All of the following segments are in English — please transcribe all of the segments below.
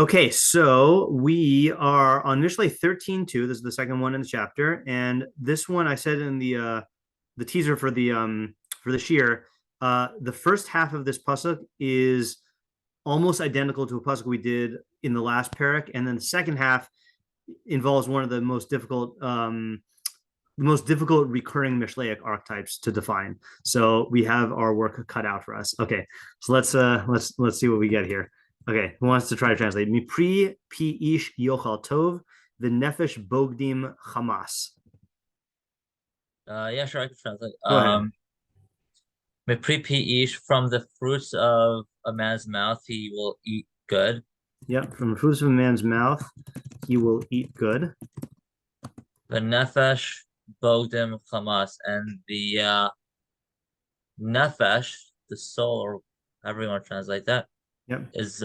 Okay, so we are on Mishlei 13:2. This is the second one in the chapter, and this one I said in the teaser for the shiur. The first half of this pasuk is almost identical to a pasuk we did in the last parak, and then the second half involves one of the most difficult recurring Mishleic archetypes to define. So we have our work cut out for us. Okay, so let's see what we get here. Okay, who wants to try to translate? Mipri pi ish yochal tov v'nefesh bogdim chamas. Yeah, sure, I can translate. Go ahead. Ish, from the fruits of a man's mouth, he will eat good. Yep, from the fruits of a man's mouth, he will eat good. The nefesh bogdim chamas, and the nefesh, the soul, or however you want to translate that, Yep, is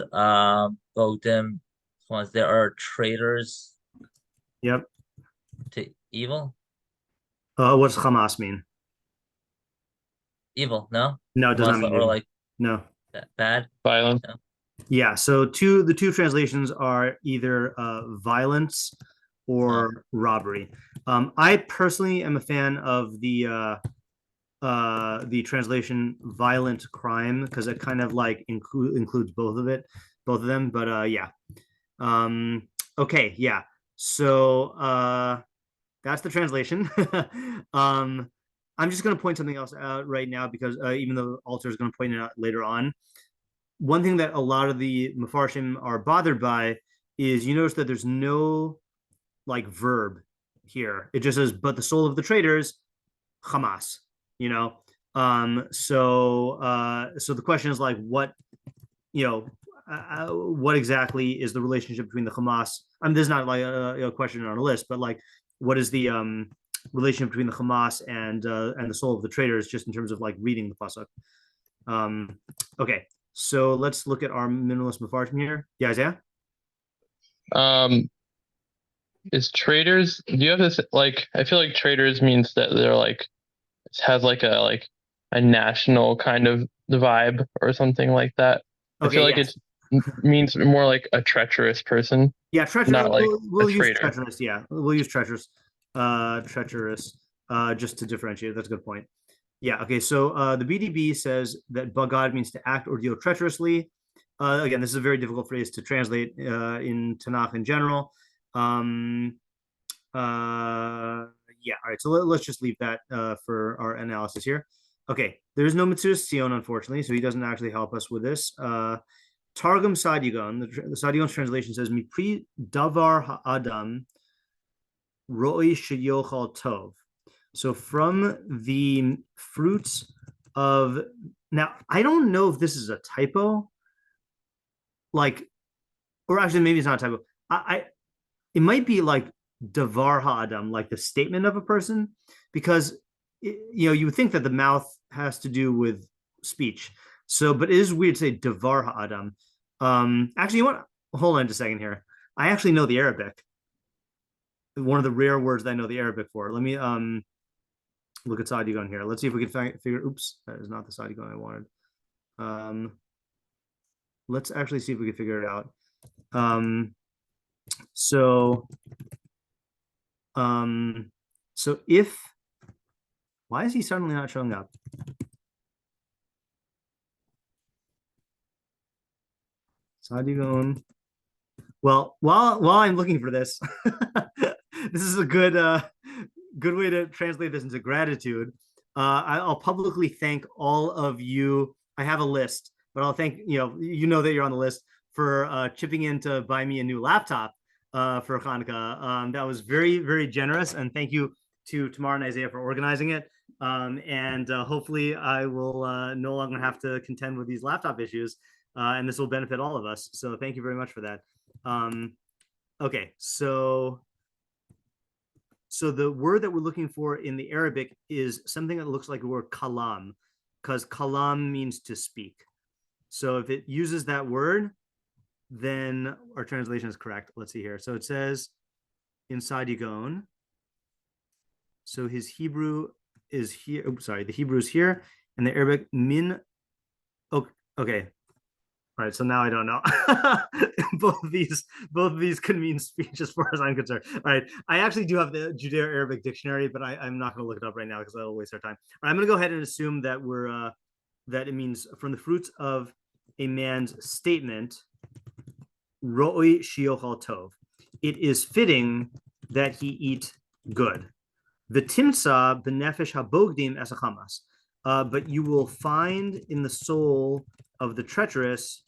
bogdim chamas. There are traitors yep. to evil. What's Hamas mean? Evil, no? No, it does not Chamas, mean or evil. like No. bad. Violent. No? Yeah, so the two translations are either violence Oh, or robbery. I personally am a fan of the translation violent crime because it kind of like includes both of them. But yeah. Okay, yeah. So that's the translation. um, I'm just going to point something else out right now because even though Alter is going to point it out later on, one thing that a lot of the Mefarshim are bothered by is you notice that there's no like verb here. It just says, but the soul of the traders, Hamas, you know? So the question is like, you know, what exactly is the relationship between the Hamas? I mean, there's not like a question on a list, but like, what is the relationship between the Hamas and the soul of the traders, just in terms of like reading the pasuk? Okay, so let's look at our minimalist Mefarshim here. Yeah, Isaiah? Um, is traders, do you have this like I feel like traders means that they're like has like a national kind of vibe or something like that. I feel Okay, like yes. it means more like a treacherous person, Yeah, treacherous. not like a We'll use traitor. treacherous. Yeah, we'll use treacherous. Treacherous. Just to differentiate. That's a good point. Yeah. Okay. So the BDB says that bagad means to act or deal treacherously. Again, this is a very difficult phrase to translate in Tanakh in general. Um, yeah. All right. So let's just leave that for our analysis here. Okay. There is no Mitzudas Tzion, unfortunately, so he doesn't actually help us with this. Targum Sadigon, the Sadigon's translation says, Mipri davar ha'adam roi sheyochal tov. So from the fruits of, now, I don't know if this is a typo, like, or actually maybe it's not a typo. It might be like davar ha'adam, like the statement of a person, because, you would think that the mouth has to do with speech. So, but it is weird to say davar ha'adam. Actually, you want hold on just a second here. I actually know the Arabic. One of the rare words that I know the Arabic for. Let me look at Sadigon here. Let's see if we can figure. Oops, that is not the Sadigon I wanted. Um, let's actually see if we can figure it out. Um, so, um, so if why is he suddenly not showing up? Sadigon. Well, while I'm looking for this, this is a good way to translate this into gratitude. I'll publicly thank all of you. I have a list, but I'll thank that you're on the list for chipping in to buy me a new laptop for Chanukah. That was very, very generous, and thank you to Tamar and Isaiah for organizing it. And hopefully, I will no longer have to contend with these laptop issues, and this will benefit all of us. So thank you very much for that. Okay, so the word that we're looking for in the Arabic is something that looks like the word kalam, because kalam means to speak. So if it uses that word, then our translation is correct. Let's see here. So it says in Sadigon. So his Hebrew is here. Oops, sorry, the Hebrew is here, and the Arabic min. Oh, okay. All right, so now I don't know. both of these can mean speech as far as I'm concerned. All right, I actually do have the Judeo-Arabic dictionary, but I'm not going to look it up right now because that'll waste our time. All right, I'm going to go ahead and assume that we're that it means from the fruits of a man's statement, ro'oi shiochal tov. It is fitting that he eat good. The timsa benefesh habogdim es hachamas. But you will find in the soul of the treacherous,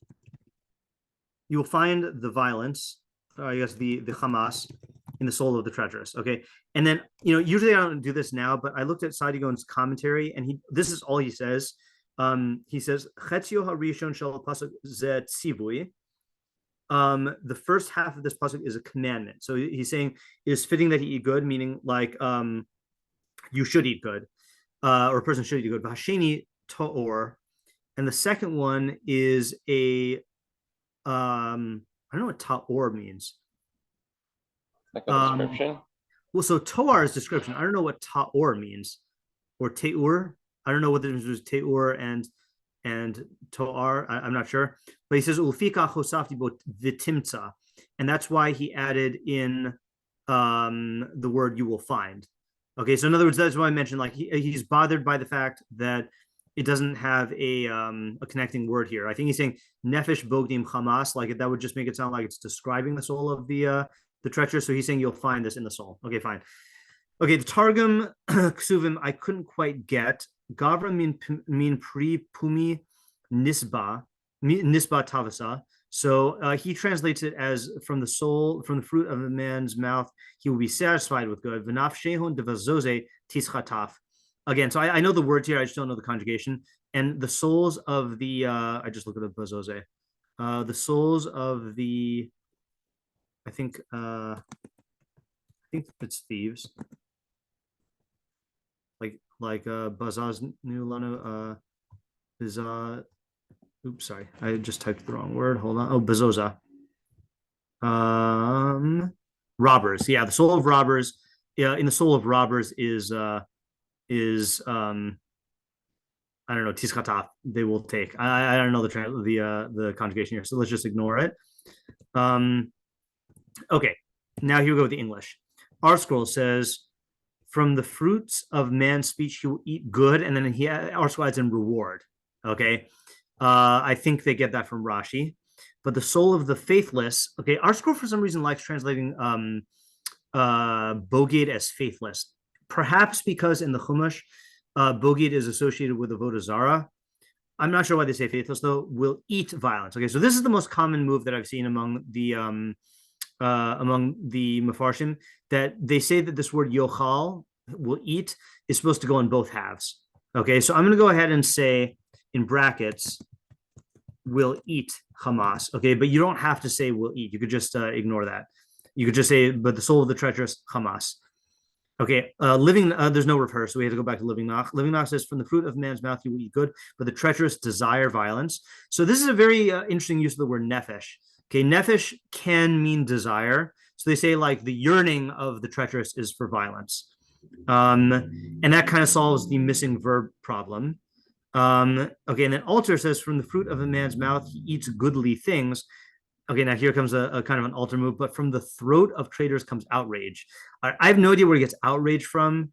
you will find the violence, I guess the Hamas in the soul of the treacherous. Okay. And then, usually I don't do this now, but I looked at Sadigon's commentary and this is all he says. He says, Chetzio harishon shel pasuk ze tzivui. The first half of this pasuk is a commandment. So he's saying it is fitting that he eat good, meaning like you should eat good, or a person should eat good. V'hasheni to'or. And the second one is I don't know what ta'or means. Like a description? Well, so to'ar is description. I don't know what ta'or means. Or te'ur. I don't know what the difference is te'ur and to'ar. I'm not sure. But he says, Ulfika chosafti bo vitimtza. And that's why he added in the word you will find. Okay, so in other words, that's why I mentioned like he's bothered by the fact that it doesn't have a connecting word here. I think he's saying nefesh bogdim chamas, like that would just make it sound like it's describing the soul of the treacherous. So he's saying you'll find this in the soul. Okay, fine. Okay, the Targum Ksuvim I couldn't quite get. Gavra min pri pumi nisba tavasa. So he translates it as from the soul, from the fruit of a man's mouth, he will be satisfied with good. V'naf shehon devazoze tischataf. Again, so I know the words here, I just don't know the conjugation. And the souls of the, I just look at the bazoze. The souls of the, I think it's thieves. Like Bazaz Nulano, Bizaz. Oops, sorry, I just typed the wrong word. Hold on. Oh, Bezoza. Robbers. Yeah, the soul of robbers. Yeah, in the soul of robbers is I don't know, tiskataf. They will take. I don't know the conjugation here, so let's just ignore it. Okay, now here we go with the English. Our scroll says, "From the fruits of man's speech, he will eat good," and then our scroll adds in reward. Okay. I think they get that from Rashi, but the soul of the faithless. Okay, our scroll for some reason likes translating bogid as faithless, perhaps because in the Chumash, bogid is associated with avodah zarah. I'm not sure why they say faithless though. Will eat violence. Okay, so this is the most common move that I've seen among the Mefarshim, that they say that this word yochal, will eat, is supposed to go in both halves. Okay, so I'm going to go ahead and say, in brackets, will eat Hamas. Okay, but you don't have to say will eat. You could just ignore that. You could just say, but the soul of the treacherous, Hamas. Okay, living, there's no reverse, so we have to go back to living nach. Living nach says, from the fruit of man's mouth you will eat good, but the treacherous desire violence. So this is a very interesting use of the word nefesh. Okay, nefesh can mean desire. So they say like the yearning of the treacherous is for violence. And that kind of solves the missing verb problem. Okay, and then alter says, from the fruit of a man's mouth he eats goodly things. Okay, now here comes a kind of an alter move, but from the throat of traitors comes outrage. I have no idea where he gets outrage from,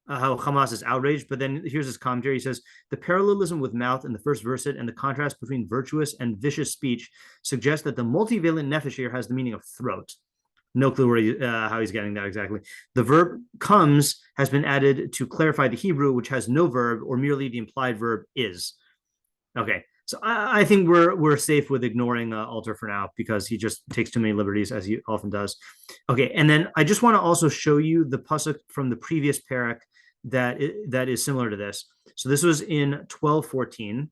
how Hamas is outraged, but then here's his commentary. He says, the parallelism with mouth in the first verset and the contrast between virtuous and vicious speech suggests that the multivalent nefesh here has the meaning of throat. No clue where how he's getting that exactly. The verb comes has been added to clarify the Hebrew, which has no verb or merely the implied verb is. Okay, so I think we're safe with ignoring alter for now because he just takes too many liberties, as he often does. Okay, and then I just want to also show you the pasuk from the previous parak that is similar to this. So this was in 12:14,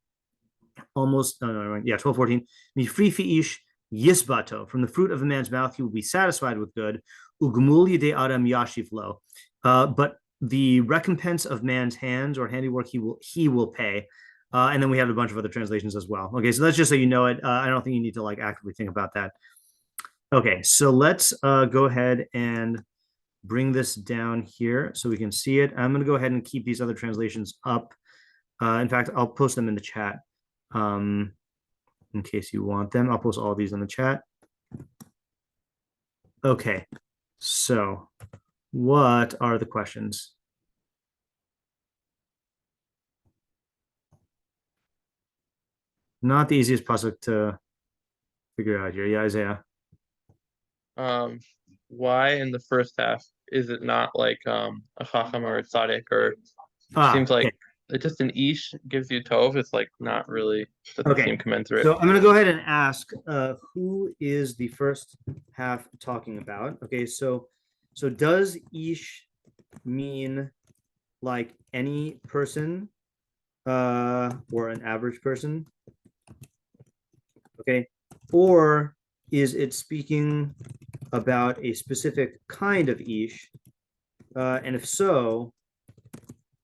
almost 12:14. Mifri fi'ish Yisbato, from the fruit of a man's mouth he will be satisfied with good. Ugmul yidei adam yashiv lo, but the recompense of man's hands or handiwork he will pay. And then we have a bunch of other translations as well. Okay, so that's just so you know it. I don't think you need to like actively think about that. Okay, so let's go ahead and bring this down here so we can see it. I'm going to go ahead and keep these other translations up. In fact, I'll post them in the chat. in case you want them. I'll post all these in the chat. Okay, so what are the questions? Not the easiest pasuk to figure out here. Yeah, Isaiah. Why in the first half is it not like a chacham or a tzaddik, or seems Okay. like it's just an ish gives you tov? It's like not really, doesn't Okay. seem commensurate. So I'm going to go ahead and ask who is the first half talking about? Okay, so does ish mean like any person or an average person? Okay, or is it speaking about a specific kind of ish? And if so,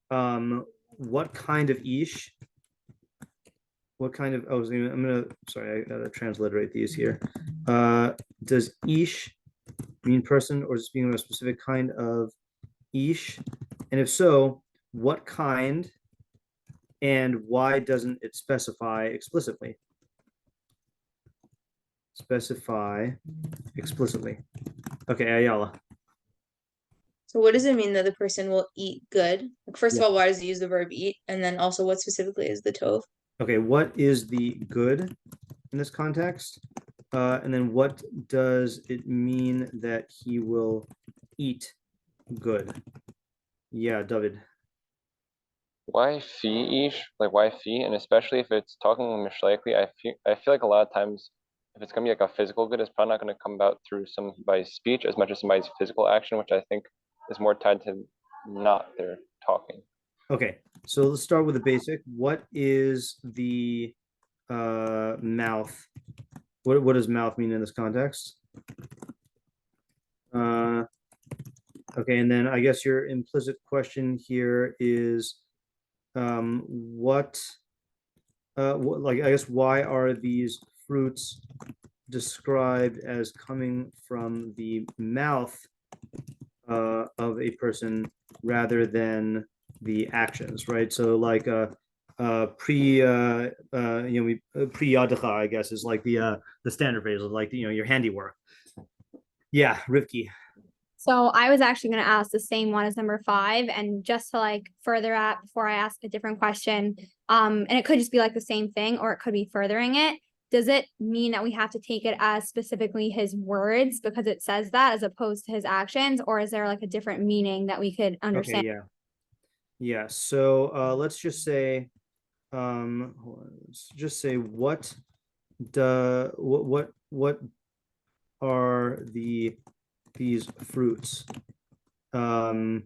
what kind of ish? What kind of, sorry, I gotta transliterate these here. Does ish mean person, or is it speaking of a specific kind of ish? And if so, what kind, and why doesn't it specify explicitly? Specify explicitly. Okay, Ayala. So what does it mean that the person will eat good? Like, first Yeah. of all, why does it use the verb eat? And then also what specifically is the tov? Okay, what is the good in this context? And then what does it mean that he will eat good? Yeah, David. Why fee ish? Like why fee? And especially if it's talking mishleically, I feel like a lot of times if it's gonna be like a physical good, it's probably not gonna come about through somebody's speech as much as somebody's physical action, which I think is more tied to not their talking. Okay, so let's start with the basic. What is the mouth? What does mouth mean in this context? Okay, and then I guess your implicit question here is what like I guess why are these fruits described as coming from the mouth of a person rather than the actions, right? So like pre yadecha, I guess, is like the standard phrase of like your handiwork. Yeah, Rivki. So I was actually going to ask the same one as number 5, and just to like further at before I ask a different question, and it could just be like the same thing, or it could be furthering it. Does it mean that we have to take it as specifically his words because it says that as opposed to his actions, or is there like a different meaning that we could understand? Okay, yeah. So let's just say, what are these fruits, and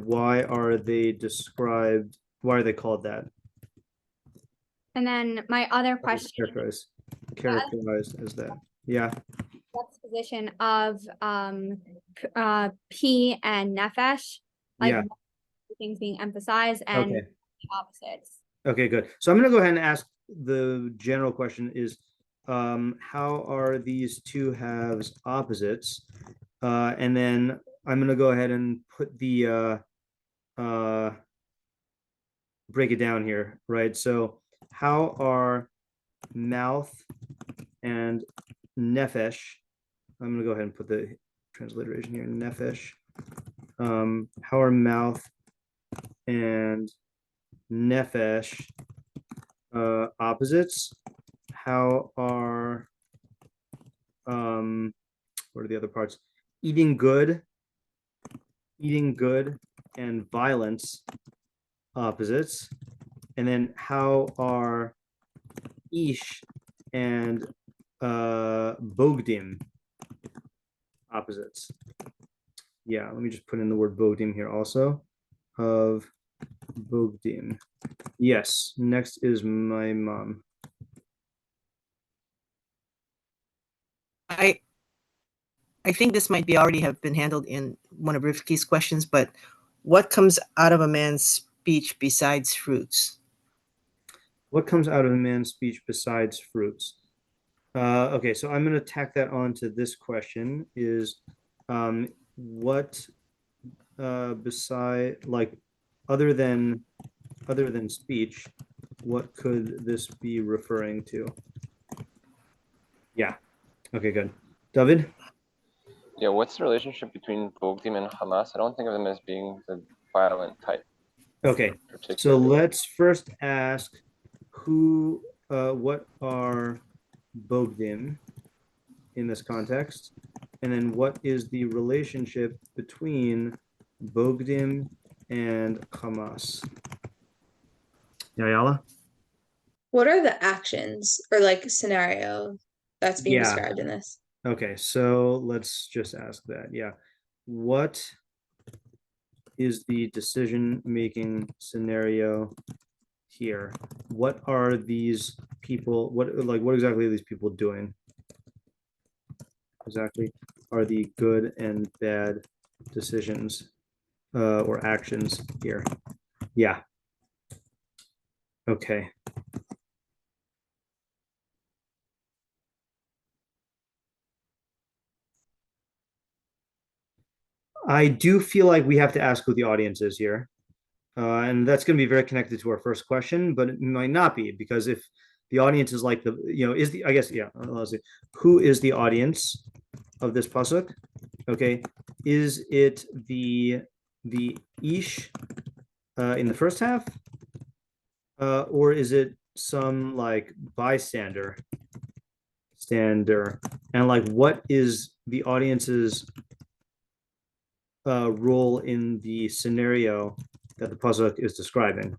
why are they described? Why are they called that? And then my other question, Characterized as that. Yeah. what's the position of P and nefesh, like Yeah. things being emphasized and Okay. the opposites? Okay, good. So I'm going to go ahead and ask the general question is, how are these two halves opposites? And then I'm going to go ahead and put the break it down here, right? So how are mouth and nefesh? I'm going to go ahead and put the transliteration here, nefesh. How are mouth and nefesh opposites? How are what are the other parts? Eating good and violence opposites? And then how are ish and bogdim opposites? Yeah, let me just put in the word bogdim here also, of bogdim. Yes, next is my mom. I think this might be already have been handled in one of Rifki's questions, but what comes out of a man's speech besides fruits? What comes out of a man's speech besides fruits? Okay, so I'm going to tack that on to this question is what beside, like, other than speech, what could this be referring to? Yeah. Okay, good. David? Yeah, what's the relationship between Bogdim and Hamas? I don't think of them as being the violent type. Okay, so particularly. let's first ask what are Bogdim in this context, and then what is the relationship between Bogdim and Hamas? Yayala? What are the actions or like scenario that's being Yeah. described in this? Okay, so let's just ask that. Yeah. What is the decision-making scenario here? What are these people, what exactly are these people doing? Exactly are the good and bad decisions or actions here? Yeah. Okay. I do feel like we have to ask who the audience is here. And that's going to be very connected to our first question, but it might not be, because if the audience is like I guess, yeah, let's see. Who is the audience of this pasuk? Okay. Is it the ish in the first half? Or is it some like bystander? And like, what is the audience's role in the scenario that the pasuk is describing?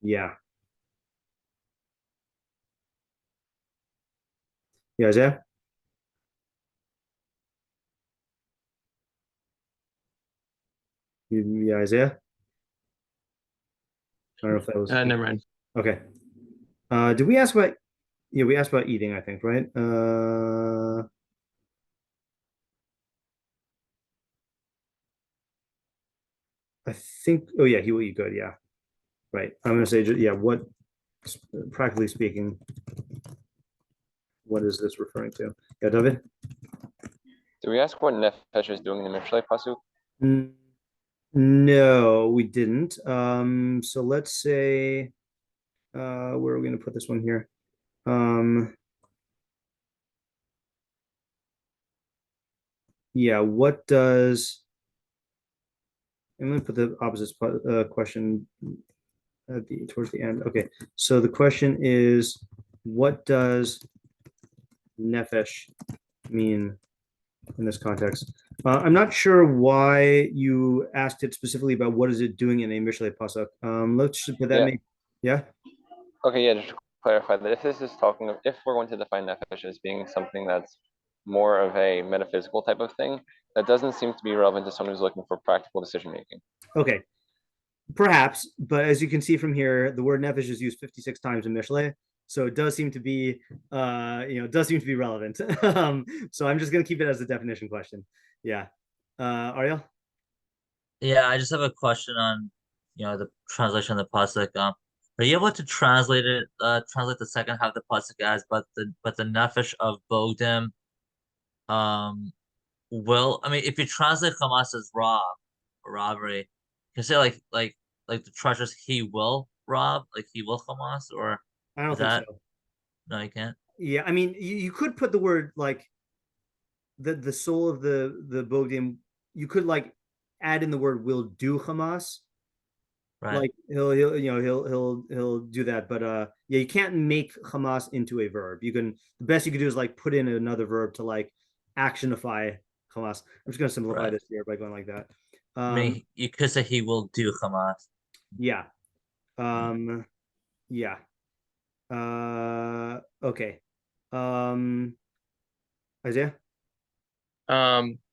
Yeah. Yeah, Isaiah? Yeah, Isaiah? I don't know if that was Never mind. okay. Did we ask about, yeah, we asked about eating, I think, right? I think, oh yeah, he will eat good, yeah. Right. I'm gonna say, yeah, what, practically speaking, what is this referring to? Yeah, David? Do we ask what Nefesh is doing in the Mishlei pasuk? No, we didn't. So let's say, where are we gonna put this one here? Yeah, what does, I'm gonna put the opposite question towards the end. Okay, so the question is, what does nefesh mean in this context? I'm not sure why you asked it specifically about what is it doing in a Mishlei pasuk. Let's just put that. Yeah. Yeah. Okay, yeah, just to clarify that if this is talking of, if we're going to define Nefesh as being something that's more of a metaphysical type of thing, that doesn't seem to be relevant to someone who's looking for practical decision making. Okay. Perhaps, but as you can see from here, the word nefesh is used 56 times in Mishlei, so it does seem to be, relevant. So I'm just gonna keep it as a definition question. Yeah, Ariel. Yeah, I just have a question on, the translation of the pasuk. Are you able to translate the second half of the pasuk as, but the nefesh of Bogdim, I mean, if you translate Hamas as robbery, you can say like the treasures he will rob, like he will Hamas, or I don't is think that so. no, you can't. Yeah, I mean, you could put the word like the soul of the Bogdim. You could like add in the word will do Hamas. Right. Like he'll do that, but yeah, you can't make Hamas into a verb. The best you could do is like put in another verb to like actionify Hamas. I'm just gonna simplify Right. this here by going like that. I mean, you could say he will do Hamas. Yeah. Yeah. Okay. Isaiah?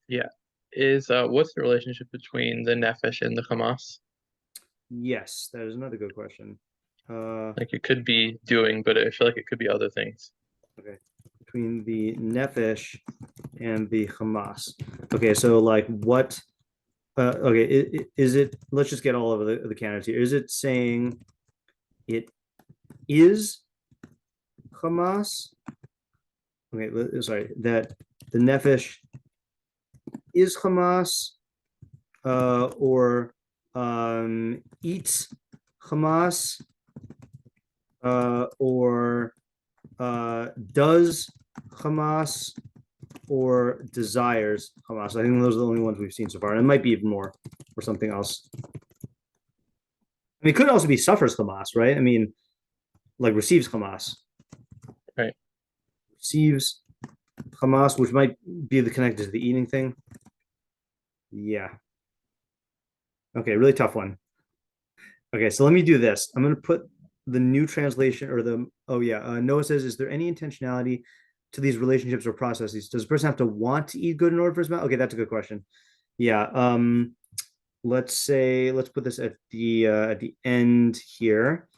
Yeah. Is what's the relationship between the nefesh and the Hamas? Yes, that is another good question. Like it could be doing, but I feel like it could be other things. Okay. Between the nefesh and the Hamas. Okay, so like what okay, is it, let's just get all of the candidates here. Is it saying it is Hamas? Okay, sorry, that the nefesh is Hamas, or eats Hamas, or does Hamas, or desires Hamas. I think those are the only ones we've seen so far. And it might be even more or something else. I mean, it could also be suffers Hamas, right? I mean, like receives Hamas. Right. Receives Hamas, which might be the connected to the eating thing. Yeah. Okay, really tough one. Okay, so let me do this. I'm going to put the new translation or the, Noah says, is there any intentionality to these relationships or processes? Does the person have to want to eat good in order for his mouth? Okay, that's a good question. Yeah. Let's put this at the end here.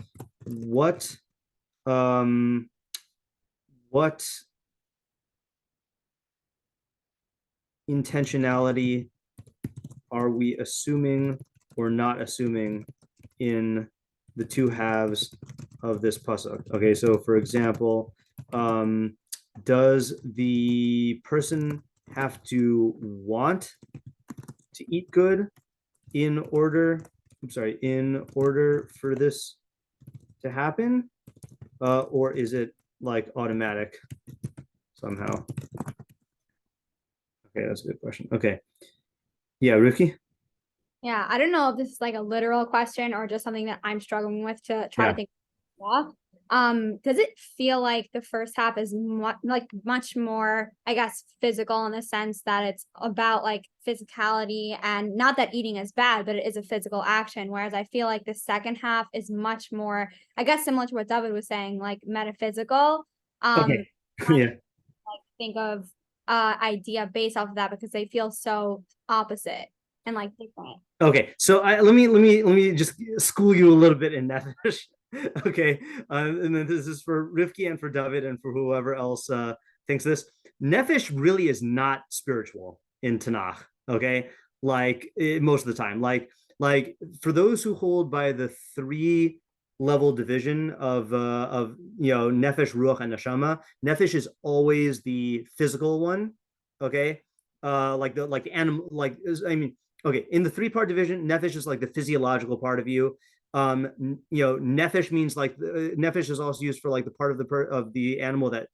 What intentionality are we assuming or not assuming in the two halves of this pasuk? Okay, so for example, does the person have to want to eat good in order for this to happen, or is it like automatic somehow? Okay, that's a good question. Okay, yeah, Ricky. Yeah, I don't know if this is like a literal question or just something that I'm struggling with to try to think. Does it feel like the first half is much more, I guess, physical in the sense that it's about like physicality, and not that eating is bad, but it is a physical action. Whereas I feel like the second half is much more, I guess, similar to what David was saying, like metaphysical. Okay. Yeah. Like think of idea based off of that, because they feel so opposite and like different. Okay, so let me just school you a little bit in nefesh. Okay, and then this is for Rivki and for David and for whoever else thinks this. Nefesh really is not spiritual in Tanakh. Okay, like most of the time, like for those who hold by the 3-level division of nefesh, ruach, and neshama, nefesh is always the physical one. Okay, like the animal, okay, in the 3-part division, nefesh is like the physiological part of you. Nefesh means like nefesh is also used for like the part of the animal that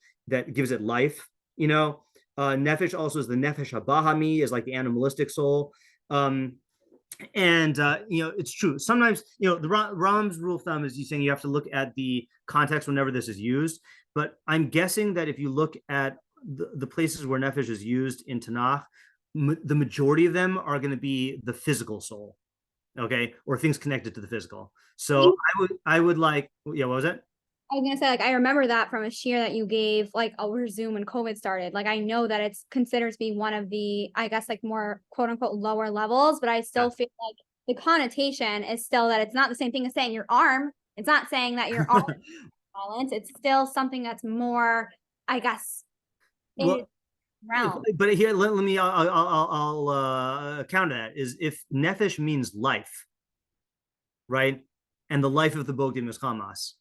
gives it life. Nefesh also is the nefesh habahami, is like the animalistic soul. It's true. Sometimes, the Rambam's rule of thumb is saying you have to look at the context whenever this is used. But I'm guessing that if you look at the places where nefesh is used in Tanakh, the majority of them are going to be the physical soul, okay, or things connected to the physical. So I would like, yeah, what was that? I was gonna say, like, I remember that from a shiur that you gave, like, over Zoom when COVID started. Like, I know that it's considered to be one of the, I guess, like, more quote unquote lower levels, but I still feel like the connotation is still that it's not the same thing as saying your arm. It's not saying that your arm is violence. It's still something that's more, I guess, well, realm. But here, let me, I'll counter that, is if nefesh means life, right, and the life of the bogdim is chamas,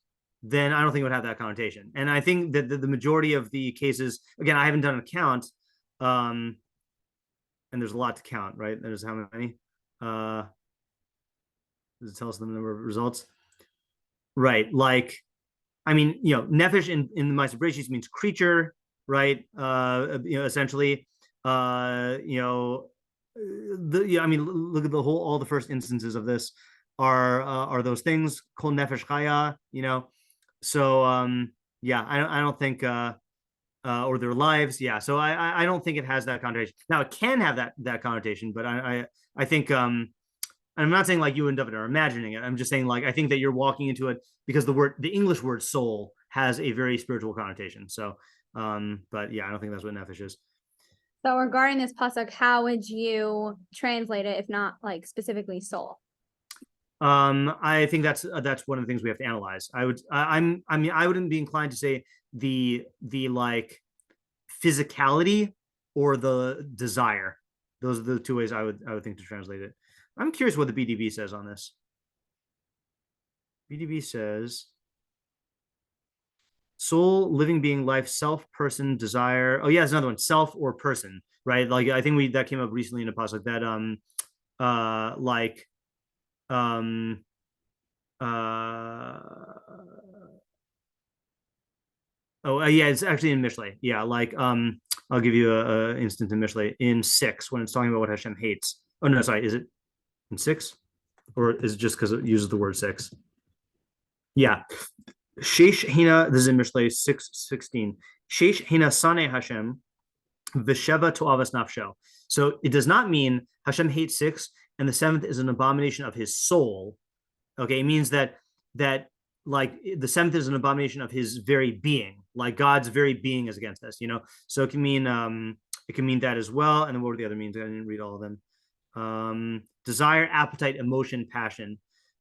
then I don't think it would have that connotation. And I think that the majority of the cases, again, I haven't done a count, and there's a lot to count, right? There's how many? Does it tell us the number of results? Right, like, I mean, nefesh in the Ma'aser Bereshis means creature, right? Essentially, I mean, look at all the first instances of this are those things, kol nefesh chaya, So yeah, I don't think or their lives, yeah. So I don't think it has that connotation. Now it can have that connotation, but I think I'm not saying like you and David are imagining it. I'm just saying, like, I think that you're walking into it because the English word soul has a very spiritual connotation. So, but yeah, I don't think that's what nefesh is. So regarding this pasuk, how would you translate it if not like specifically soul? I think that's one of the things we have to analyze. I wouldn't be inclined to say the like physicality or the desire. Those are the two ways I would think to translate it. I'm curious what the BDB says on this. BDB says soul, living being, life, self, person, desire. Oh yeah, there's another one, self or person, right? Like I think that came up recently in a pasuk that like yeah, it's actually in Mishlei. Yeah, like I'll give you a instance in Mishlei in 6 when it's talking about what Hashem hates. Oh no, sorry, is it in 6? Or is it just because it uses the word 6? Yeah. Sheish Hina, this is in Mishlei 6:16. Sheish Hina Sane Hashem Vesheva To'avas Nafsho. So it does not mean Hashem hates 6 and the 7th is an abomination of his soul. Okay, it means that like the 7th is an abomination of his very being, like God's very being is against us, So it can mean that as well. And then what were the other means? I didn't read all of them. Desire, appetite, emotion, passion.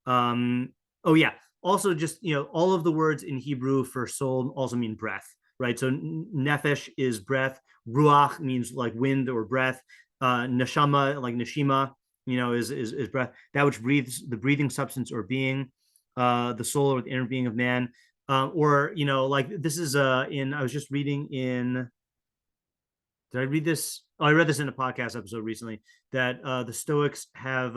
Oh yeah. Also, just all of the words in Hebrew for soul also mean breath, right? So nefesh is breath. Ruach means like wind or breath. Neshama, like neshima, is breath. That which breathes, the breathing substance or being. The soul or the inner being of man, or like this is I was just reading in. Did I read this? Oh, I read this in a podcast episode recently that the Stoics have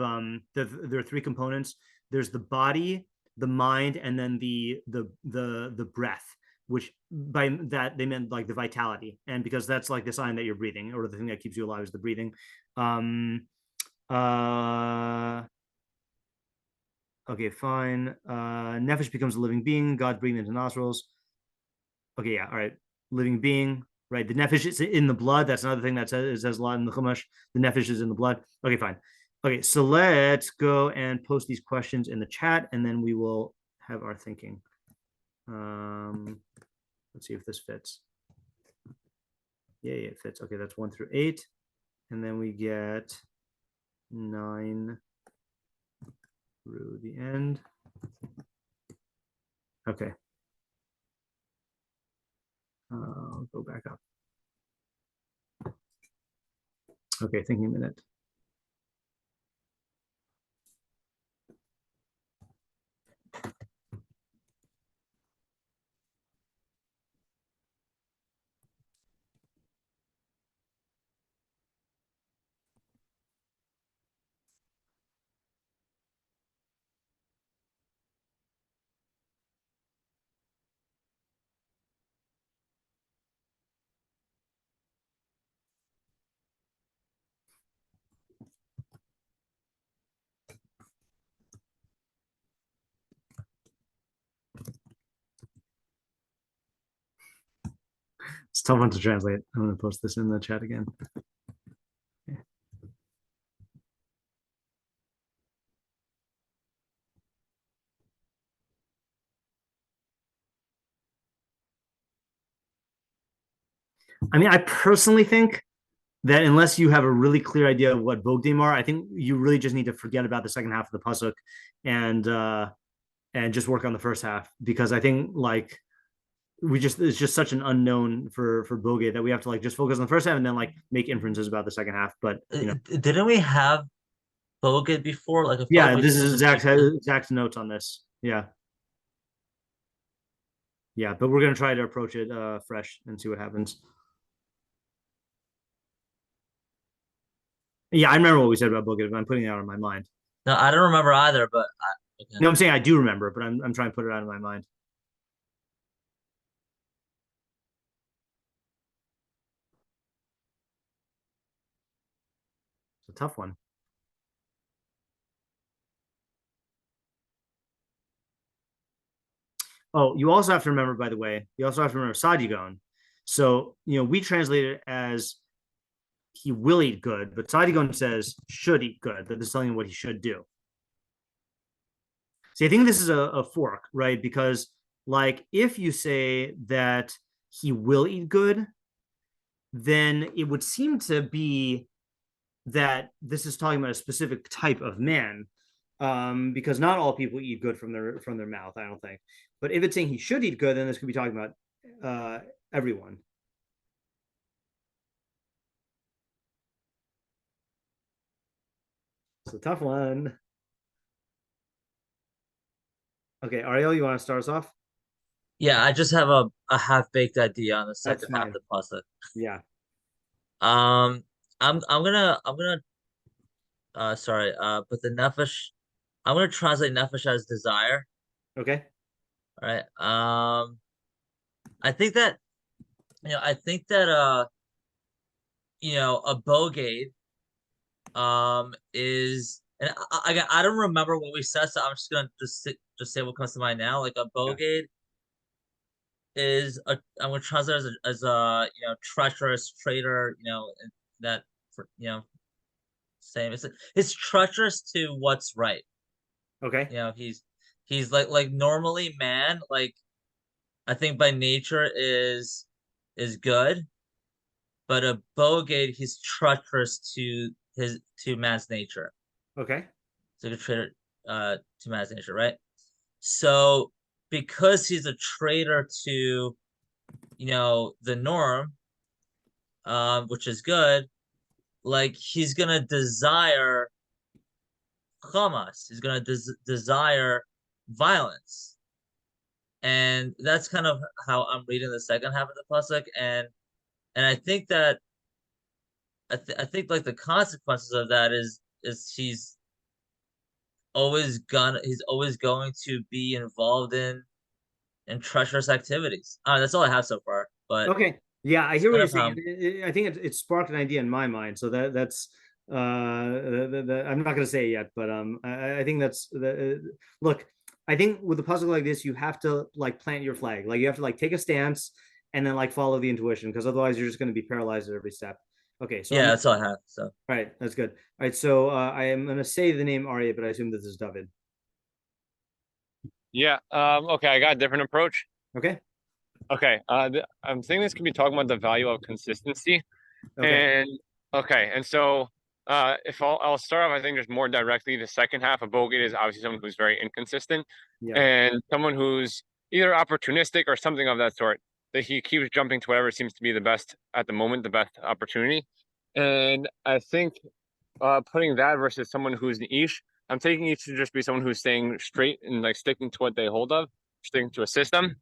there are 3 components. There's the body, the mind, and then the breath, which by that they meant like the vitality, and because that's like the sign that you're breathing, or the thing that keeps you alive is the breathing. Okay, fine. Nefesh becomes a living being. God breathed into nostrils. Okay, yeah, all right. Living being, right? The nefesh is in the blood. That's another thing that says a lot in the Chumash. The nefesh is in the blood. Okay, fine. Okay, so let's go and post these questions in the chat, and then we will have our thinking. Let's see if this fits. Yeah, it fits. Okay, that's 1 through 8, and then we get 9 through the end. Okay. I'll go back up. Okay, thinking a minute. It's a tough one to translate. I'm going to post this in the chat again. Okay. I mean, I personally think that unless you have a really clear idea of what Bogdim are, I think you really just need to forget about the second half of the pasuk and just work on the first half, because I think like it's just such an unknown for Bogey that we have to like just focus on the first half and then like make inferences about the second half. But didn't we have Bogey before? Like this is Zach's notes on this. Yeah, but we're gonna try to approach it fresh and see what happens. Yeah, I remember what we said about Bogey, but I'm putting it out of my mind. No, I don't remember either, but okay. No, I'm saying I do remember, but I'm trying to put it out of my mind. It's a tough one. Oh, you also have to remember, by the way, Sadigon. So, we translate it as he will eat good, but Sadigon says should eat good. That is telling him what he should do. See, I think this is a fork, right? Because like if you say that he will eat good, then it would seem to be that this is talking about a specific type of man, because not all people eat good from their mouth, I don't think. But if it's saying he should eat good, then this could be talking about everyone. It's a tough one. Okay, Ariel, you want to start us off? Yeah, I just have a half-baked idea on the second half of the pasuk. Yeah. I'm gonna sorry, but the nefesh, I'm gonna translate nefesh as desire. Okay. All right. I think that a bogade is, and I don't remember what we said, so I'm just gonna just say what comes to mind now. Like a bogade is I'm gonna translate it as a treacherous traitor, that same. It's treacherous to what's right. Okay. He's like normally man, like I think by nature is good, but a bogade, he's treacherous to man's nature. Okay. So a traitor to man's nature, right? So because he's a traitor to the norm, which is good, like he's gonna desire Hamas, he's gonna desire violence. And that's kind of how I'm reading the second half of the pasuk, and I think that I think like the consequences of that is he's always going to be involved in treacherous activities. That's all I have so far. But okay, yeah, I hear what you're saying. saying. I think it sparked an idea in my mind, so that's I'm not gonna say it yet, but I think that's look. I think with a puzzle like this, you have to like plant your flag. Like you have to like take a stance and then like follow the intuition, because otherwise you're just going to be paralyzed at every step. Okay, so Yeah, that's all I have. So all right, that's good. All right, so I am going to say the name Arya, but I assume this is David. Yeah. Okay, I got a different approach. Okay. Okay. I'm thinking this could be talking about the value of consistency. Okay. And so if I'll start off, I think just more directly, the second half of bogey is obviously someone who's very inconsistent, and someone who's either opportunistic or something of that sort, that he keeps jumping to whatever seems to be the best at the moment, the best opportunity. And I think putting that versus someone who's an ish, I'm taking each to just be someone who's staying straight and like sticking to what they hold of, sticking to a system.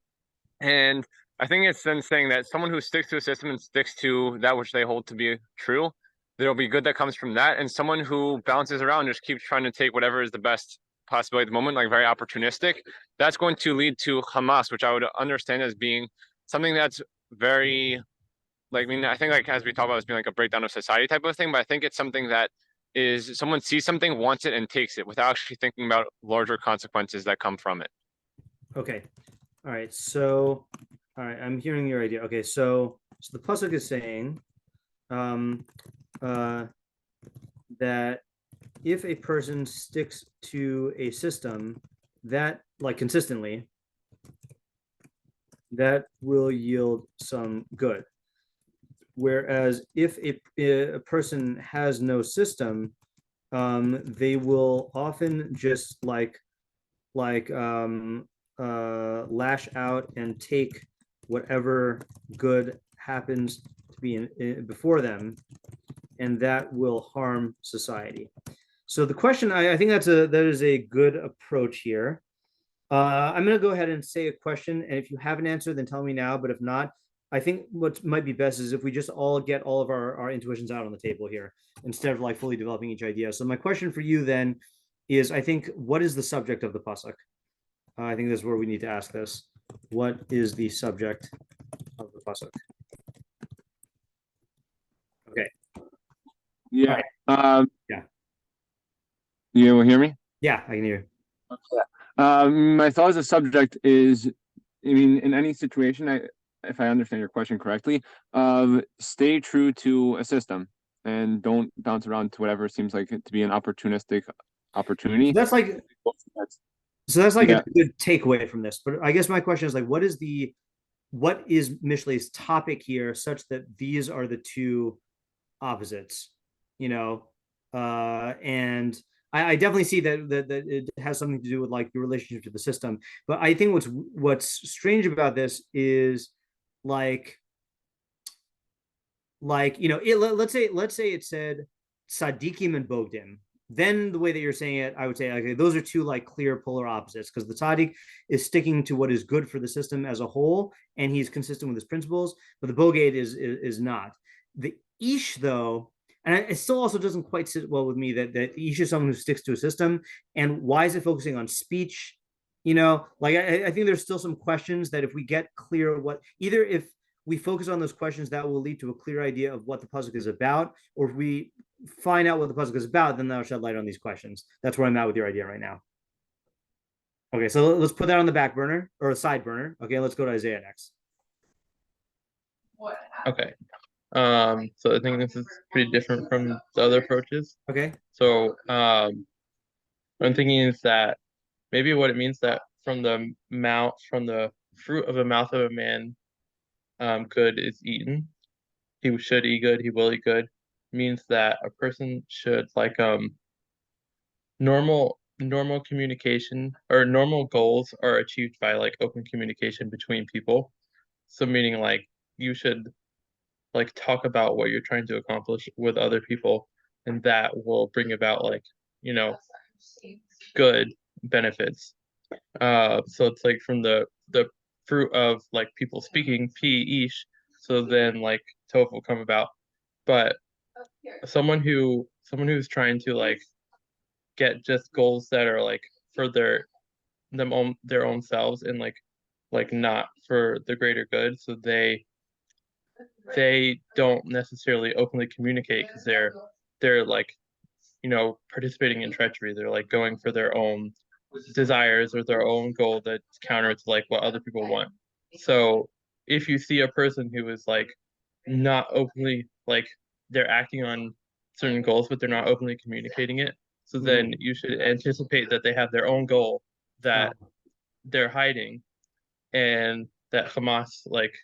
And I think it's then saying that someone who sticks to a system and sticks to that which they hold to be true, there'll be good that comes from that. And someone who bounces around, just keeps trying to take whatever is the best possibility at the moment, like very opportunistic, that's going to lead to Hamas, which I would understand as being something that's very, like, I mean, I think like as we talk about as being like a breakdown of society type of thing, but I think it's something that is someone sees something, wants it, and takes it without actually thinking about larger consequences that come from it. Okay. All right. So, all right, I'm hearing your idea. Okay. So the pasuk is saying that if a person sticks to a system that like consistently, that will yield some good. Whereas if a person has no system, they will often just lash out and take whatever good happens to be before them, and that will harm society. So the question, I think that is a good approach here. I'm going to go ahead and say a question, and if you have an answer, then tell me now. But if not, I think what might be best is if we just all get all of our intuitions out on the table here, instead of like fully developing each idea. So my question for you then is, I think, what is the subject of the pasuk? I think this is where we need to ask this. What is the subject of the pasuk? Okay. Yeah. Right. Yeah. You hear me? Yeah, I can hear you. My thought as a subject is, I mean, in any situation, if I understand your question correctly, stay true to a system and don't bounce around to whatever seems like it to be an opportunistic opportunity. So that's like a good takeaway from this. But I guess my question is like, what is Mishlei's topic here, such that these are the two opposites, and I definitely see that it has something to do with like your relationship to the system. But I think what's strange about this is let's say it said tzaddikim and bogdim. Then the way that you're saying it, I would say, okay, those are two like clear polar opposites, because the tzaddik is sticking to what is good for the system as a whole, and he's consistent with his principles, but the bogade is not. The ish, though, And it still also doesn't quite sit well with me that Ish is someone who sticks to a system. And why is it focusing on speech? Like I think there's still some questions that if we get clear what, either if we focus on those questions, that will lead to a clear idea of what the pasuk is about, or if we find out what the pasuk is about, then that'll shed light on these questions. That's where I'm at with your idea right now. Okay, so let's put that on the back burner or a side burner. Okay, let's go to Isaiah next. Okay. So I think this is pretty different from the other approaches. Okay. So what I'm thinking is that maybe what it means that from the fruit of the mouth of a man, good is eaten. He should eat good, he will eat good, means that a person should like normal communication or normal goals are achieved by like open communication between people. So meaning like you should like talk about what you're trying to accomplish with other people, and that will bring about like, good benefits. So it's like from the fruit of like people speaking, ish, so then like tov will come about. But someone who's trying to like get just goals that are like for their own selves and like not for the greater good, so they don't necessarily openly communicate because they're like participating in treachery. They're like going for their own desires or their own goal that's counter to like what other people want. So if you see a person who is like not openly, like they're acting on certain goals but they're not openly communicating it, so then you should anticipate that they have their own goal that they're hiding, and that Hamas like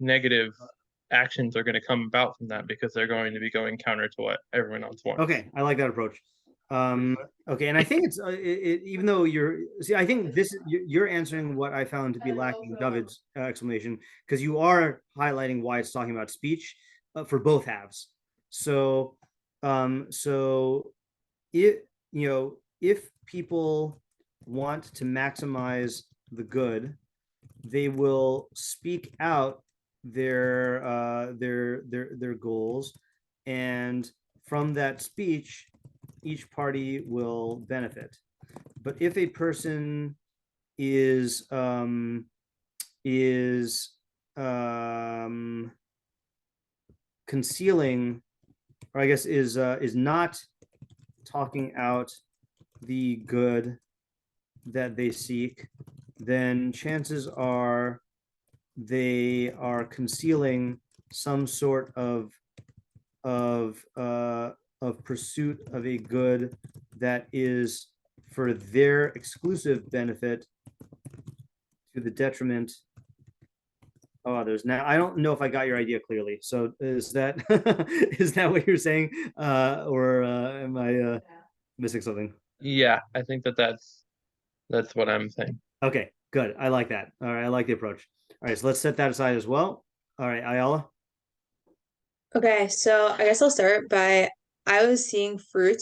negative actions are going to come about from that because they're going to be going counter to what everyone else wants. Okay, I like that approach. Okay, and I think it's even though I think you're answering what I found to be lacking in David's explanation, because you are highlighting why it's talking about speech for both halves. So if people want to maximize the good, they will speak out their goals, and from that speech each party will benefit. But if a person is concealing, or I guess is not talking out the good that they seek, then chances are they are concealing some sort of pursuit of a good that is for their exclusive benefit to the detriment. Oh, I don't know if I got your idea clearly. So is that is that what you're saying, or am I missing something? Yeah, I think that's what I'm saying. Okay, good. I like that. All right, I like the approach. All right, so let's set that aside as well. All right, Ayala. Okay, so I guess I'll start by I was seeing fruit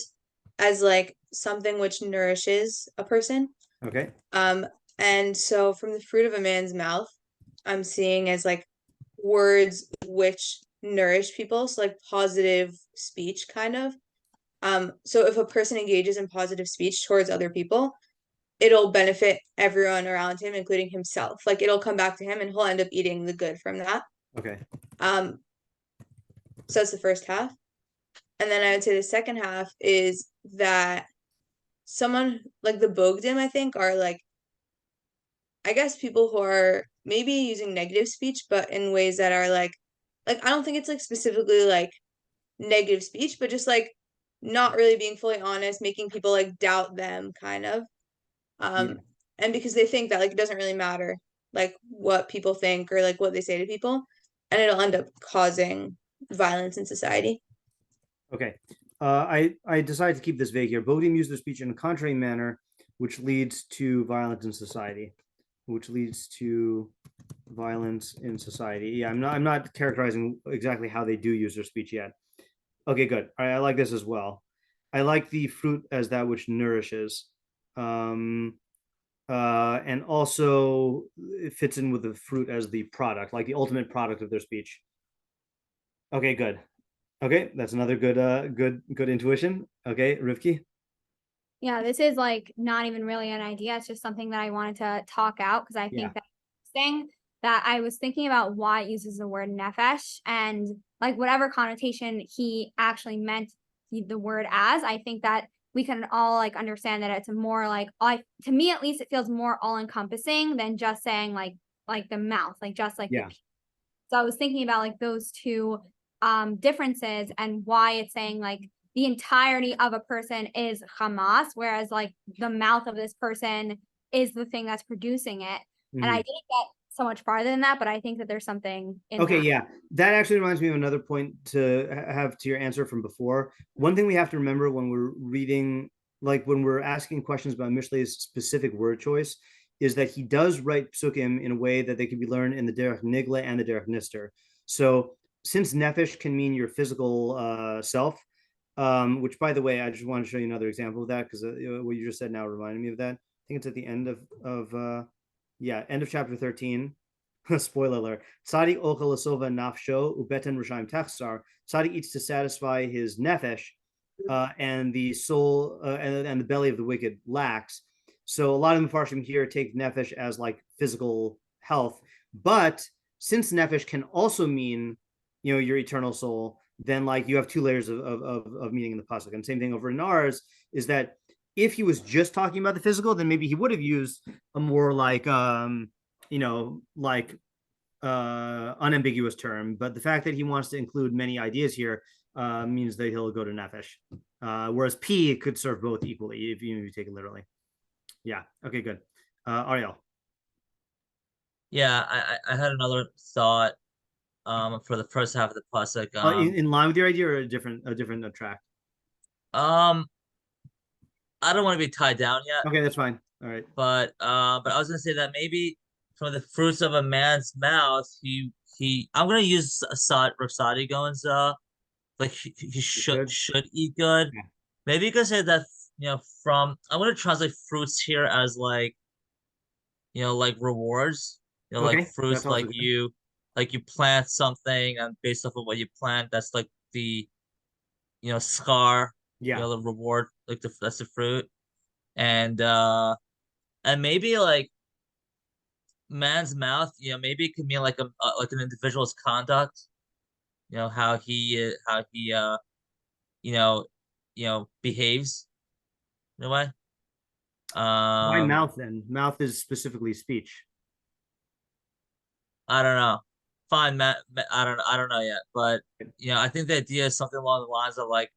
as like something which nourishes a person. Okay. And so from the fruit of a man's mouth, I'm seeing as like words which nourish people, so like positive speech kind of. So if a person engages in positive speech towards other people, it'll benefit everyone around him, including himself. Like it'll come back to him and he'll end up eating the good from that. Okay. So that's the first half. And then I would say the second half is that someone like the Bogdim, I think, are like, I guess people who are maybe using negative speech, but in ways that are like I don't think it's like specifically like negative speech, but just like not really being fully honest, making people like doubt them kind of. And because they think that like it doesn't really matter like what people think or like what they say to people, and it'll end up causing violence in society. Okay. I decided to keep this vague here. Bogdim use their speech in a contrary manner, which leads to violence in society. Yeah, I'm not characterizing exactly how they do use their speech yet. Okay, good. All right, I like this as well. I like the fruit as that which nourishes. And also it fits in with the fruit as the product, like the ultimate product of their speech. Okay, good. Okay, that's another good intuition. Okay, Rivki. Yeah, this is like not even really an idea. It's just something that I wanted to talk out because I think that thing that I was thinking about why it uses the word nefesh and like whatever connotation he actually meant the word as. I think that we can all like understand that it's more like to me at least it feels more all encompassing than just saying like the mouth, like just like the. So I was thinking about like those two differences and why it's saying like the entirety of a person is Hamas, whereas like the mouth of this person is the thing that's producing it. And I didn't get so much farther than that, but I think that there's something in Okay, that. yeah. That actually reminds me of another point to have to your answer from before. One thing we have to remember when we're reading, like when we're asking questions about Mishlei's specific word choice, is that he does write psukim in a way that they can be learned in the derech nigla and the derech nister. So since nefesh can mean your physical self, which by the way, I just want to show you another example of that because what you just said now reminded me of that. I think it's at the end of end of chapter 13. Spoiler alert. Tzaddik ochel lasova nafsho ubeten rishayim tachsar. Tzaddik eats to satisfy his nefesh, and the soul and the belly of the wicked lacks. So a lot of the Mepharshim here take nefesh as like physical health, but since nefesh can also mean, your eternal soul, then like you have two layers of meaning in the pasuk. And same thing over in ours is that if he was just talking about the physical, then maybe he would have used a more like unambiguous term. But the fact that he wants to include many ideas here means that he'll go to nefesh. Whereas P could serve both equally if you take it literally. Yeah. Okay, good. Ariel. Yeah, I had another thought for the first half of the pasuk. In line with your idea or a different track? I don't want to be tied down yet. Okay, that's fine. All right. But I was gonna say that maybe from the fruits of a man's mouth, I'm gonna use Rasadi Goins like he should eat good. Yeah. Maybe you could say that from I'm gonna translate fruits here as like like rewards. Okay, like fruits that's also like good. you plant something and based off of what you plant, that's like the scar, Yeah. the reward, like that's the fruit. And maybe like man's mouth, maybe it could mean like like an individual's conduct, how he behaves in a way. Why mouth then? Mouth is specifically speech. I don't know. Fine, Matt. I don't know yet, but I think the idea is something along the lines of like,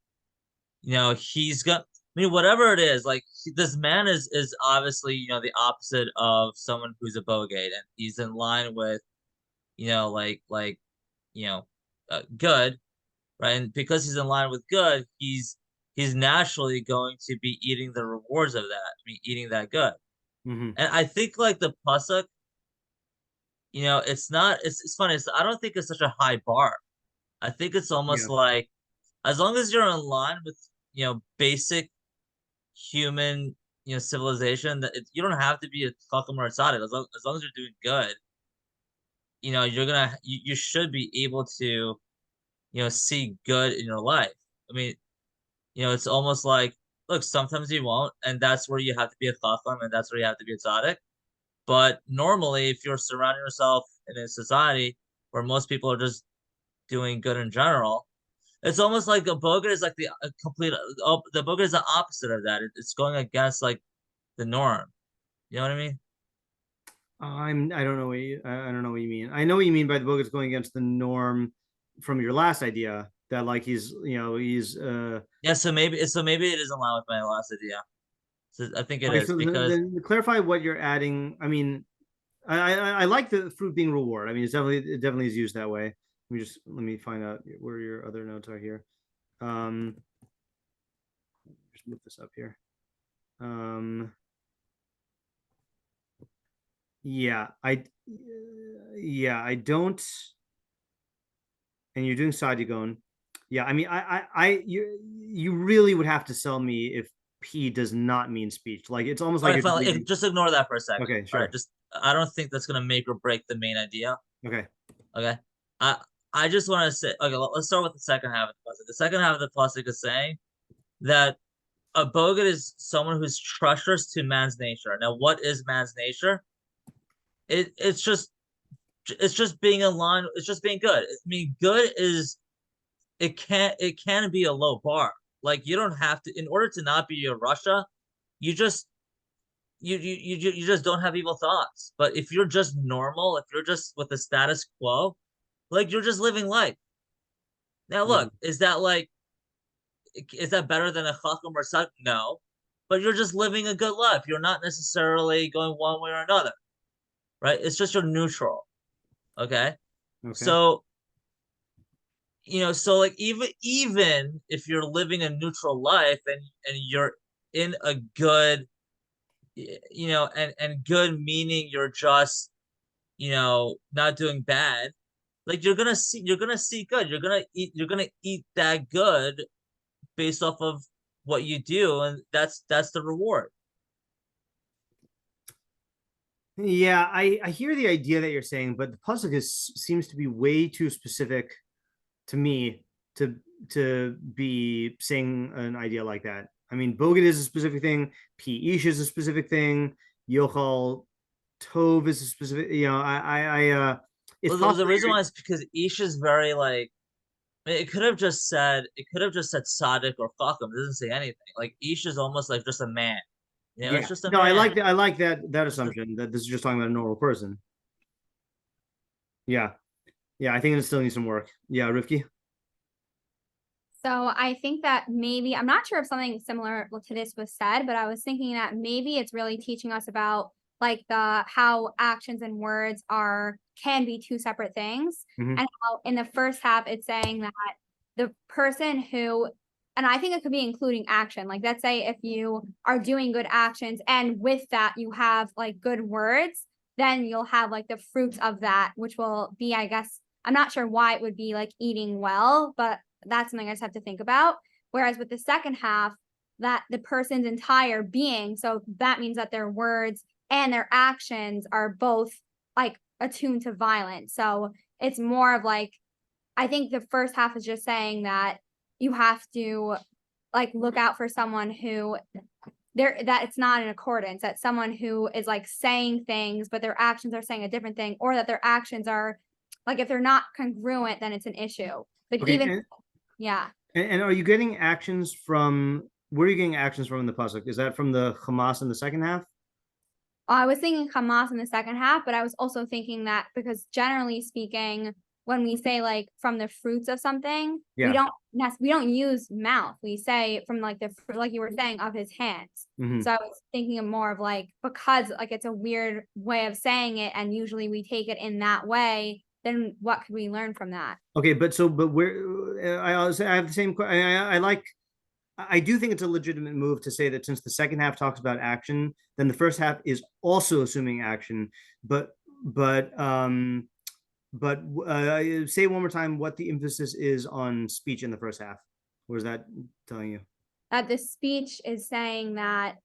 he's got. I mean, whatever it is, like this man is obviously the opposite of someone who's a bogate, and he's in line with, good, right? And because he's in line with good, he's naturally going to be eating the rewards of that. I mean, eating that good. Mm-hmm. And I think like the pasuk, it's not. It's funny. I don't think it's such a high bar. I think it's almost like as long as you're in line with basic human civilization, that you don't have to be a chacham or a tzaddik. As long as you're doing good, you should be able to see good in your life. I mean, it's almost like, look, sometimes you won't, and that's where you have to be a chacham, and that's where you have to be a tzaddik. But normally, if you're surrounding yourself in a society where most people are just doing good in general, it's almost like a boger is like the boger is the opposite of that. It's going against like the norm. You know what I mean? I don't know I don't know what you mean. I know what you mean by the book is going against the norm from your last idea that like he's yeah. So maybe it is in line with my last idea. So I think it is so because then clarify what you're adding. I mean, I like the fruit being reward. I mean, it definitely is used that way. Let me find out where your other notes are here. Just move this up here. I don't. And you're doing Sadigon. Yeah, I mean, you really would have to sell me if P does not mean speech. Like it's almost like just ignore that for a second. Okay, sure. All right, I don't think that's gonna make or break the main idea. Okay. Okay. I just want to say, okay, let's start with the second half of the pasuk. The second half of the pasuk is saying that a boged is someone who's treacherous to man's nature. Now, what is man's nature? It's just being aligned. It's just being good. I mean, good is it can be a low bar. Like you don't have to, in order to not be a Russia, you just you just don't have evil thoughts. But if you're just normal, if you're just with the status quo, like you're just living life. Now, look, is that better than a chacham or such? No, but you're just living a good life. You're not necessarily going one way or another, right? It's just you're neutral. Okay. So, so like even if you're living a neutral life and you're in a good, and good meaning you're just, not doing bad, like you're gonna see good. You're gonna eat that good based off of what you do, and that's the reward. Yeah, I hear the idea that you're saying, but the pasuk seems to be way too specific to me to be saying an idea like that. I mean, boged is a specific thing, P-ish is a specific thing, yochal tov is a specific, The reason why is because ish is very like, it could have just said tzaddik or chacham. It doesn't say anything. Like ish is almost like just a man. It's just a man. I like that assumption that this is just talking about a normal person. Yeah, I think it still needs some work. Yeah, Rivki. So I think that maybe, I'm not sure if something similar to this was said, but I was thinking that maybe it's really teaching us about like how actions and words can be two separate things. And how in the first half it's saying that the person who, and I think it could be including action. Like let's say if you are doing good actions and with that you have like good words, then you'll have like the fruits of that, which will be, I guess, I'm not sure why it would be like eating well, but that's something I just have to think about. Whereas with the second half, that the person's entire being, so that means that their words and their actions are both like attuned to violence. So it's more of like, I think the first half is just saying that you have to like look out for someone who that it's not in accordance, that someone who is like saying things, but their actions are saying a different thing, or that their actions are like, if they're not congruent, then it's an issue. But And are you getting actions from, where are you getting actions from in the pasuk? Is that from the Hamas in the second half? I was thinking Hamas in the second half, but I was also thinking that because generally speaking, when we say like from the fruits of something, we don't use mouth. We say from like like you were saying, of his hands. So I was thinking of more of like, because like it's a weird way of saying it, and usually we take it in that way, then what could we learn from that? Okay, but where I have the same question. I do think it's a legitimate move to say that since the second half talks about action, then the first half is also assuming action. But say one more time what the emphasis is on speech in the first half. What is that telling you? That the speech is saying that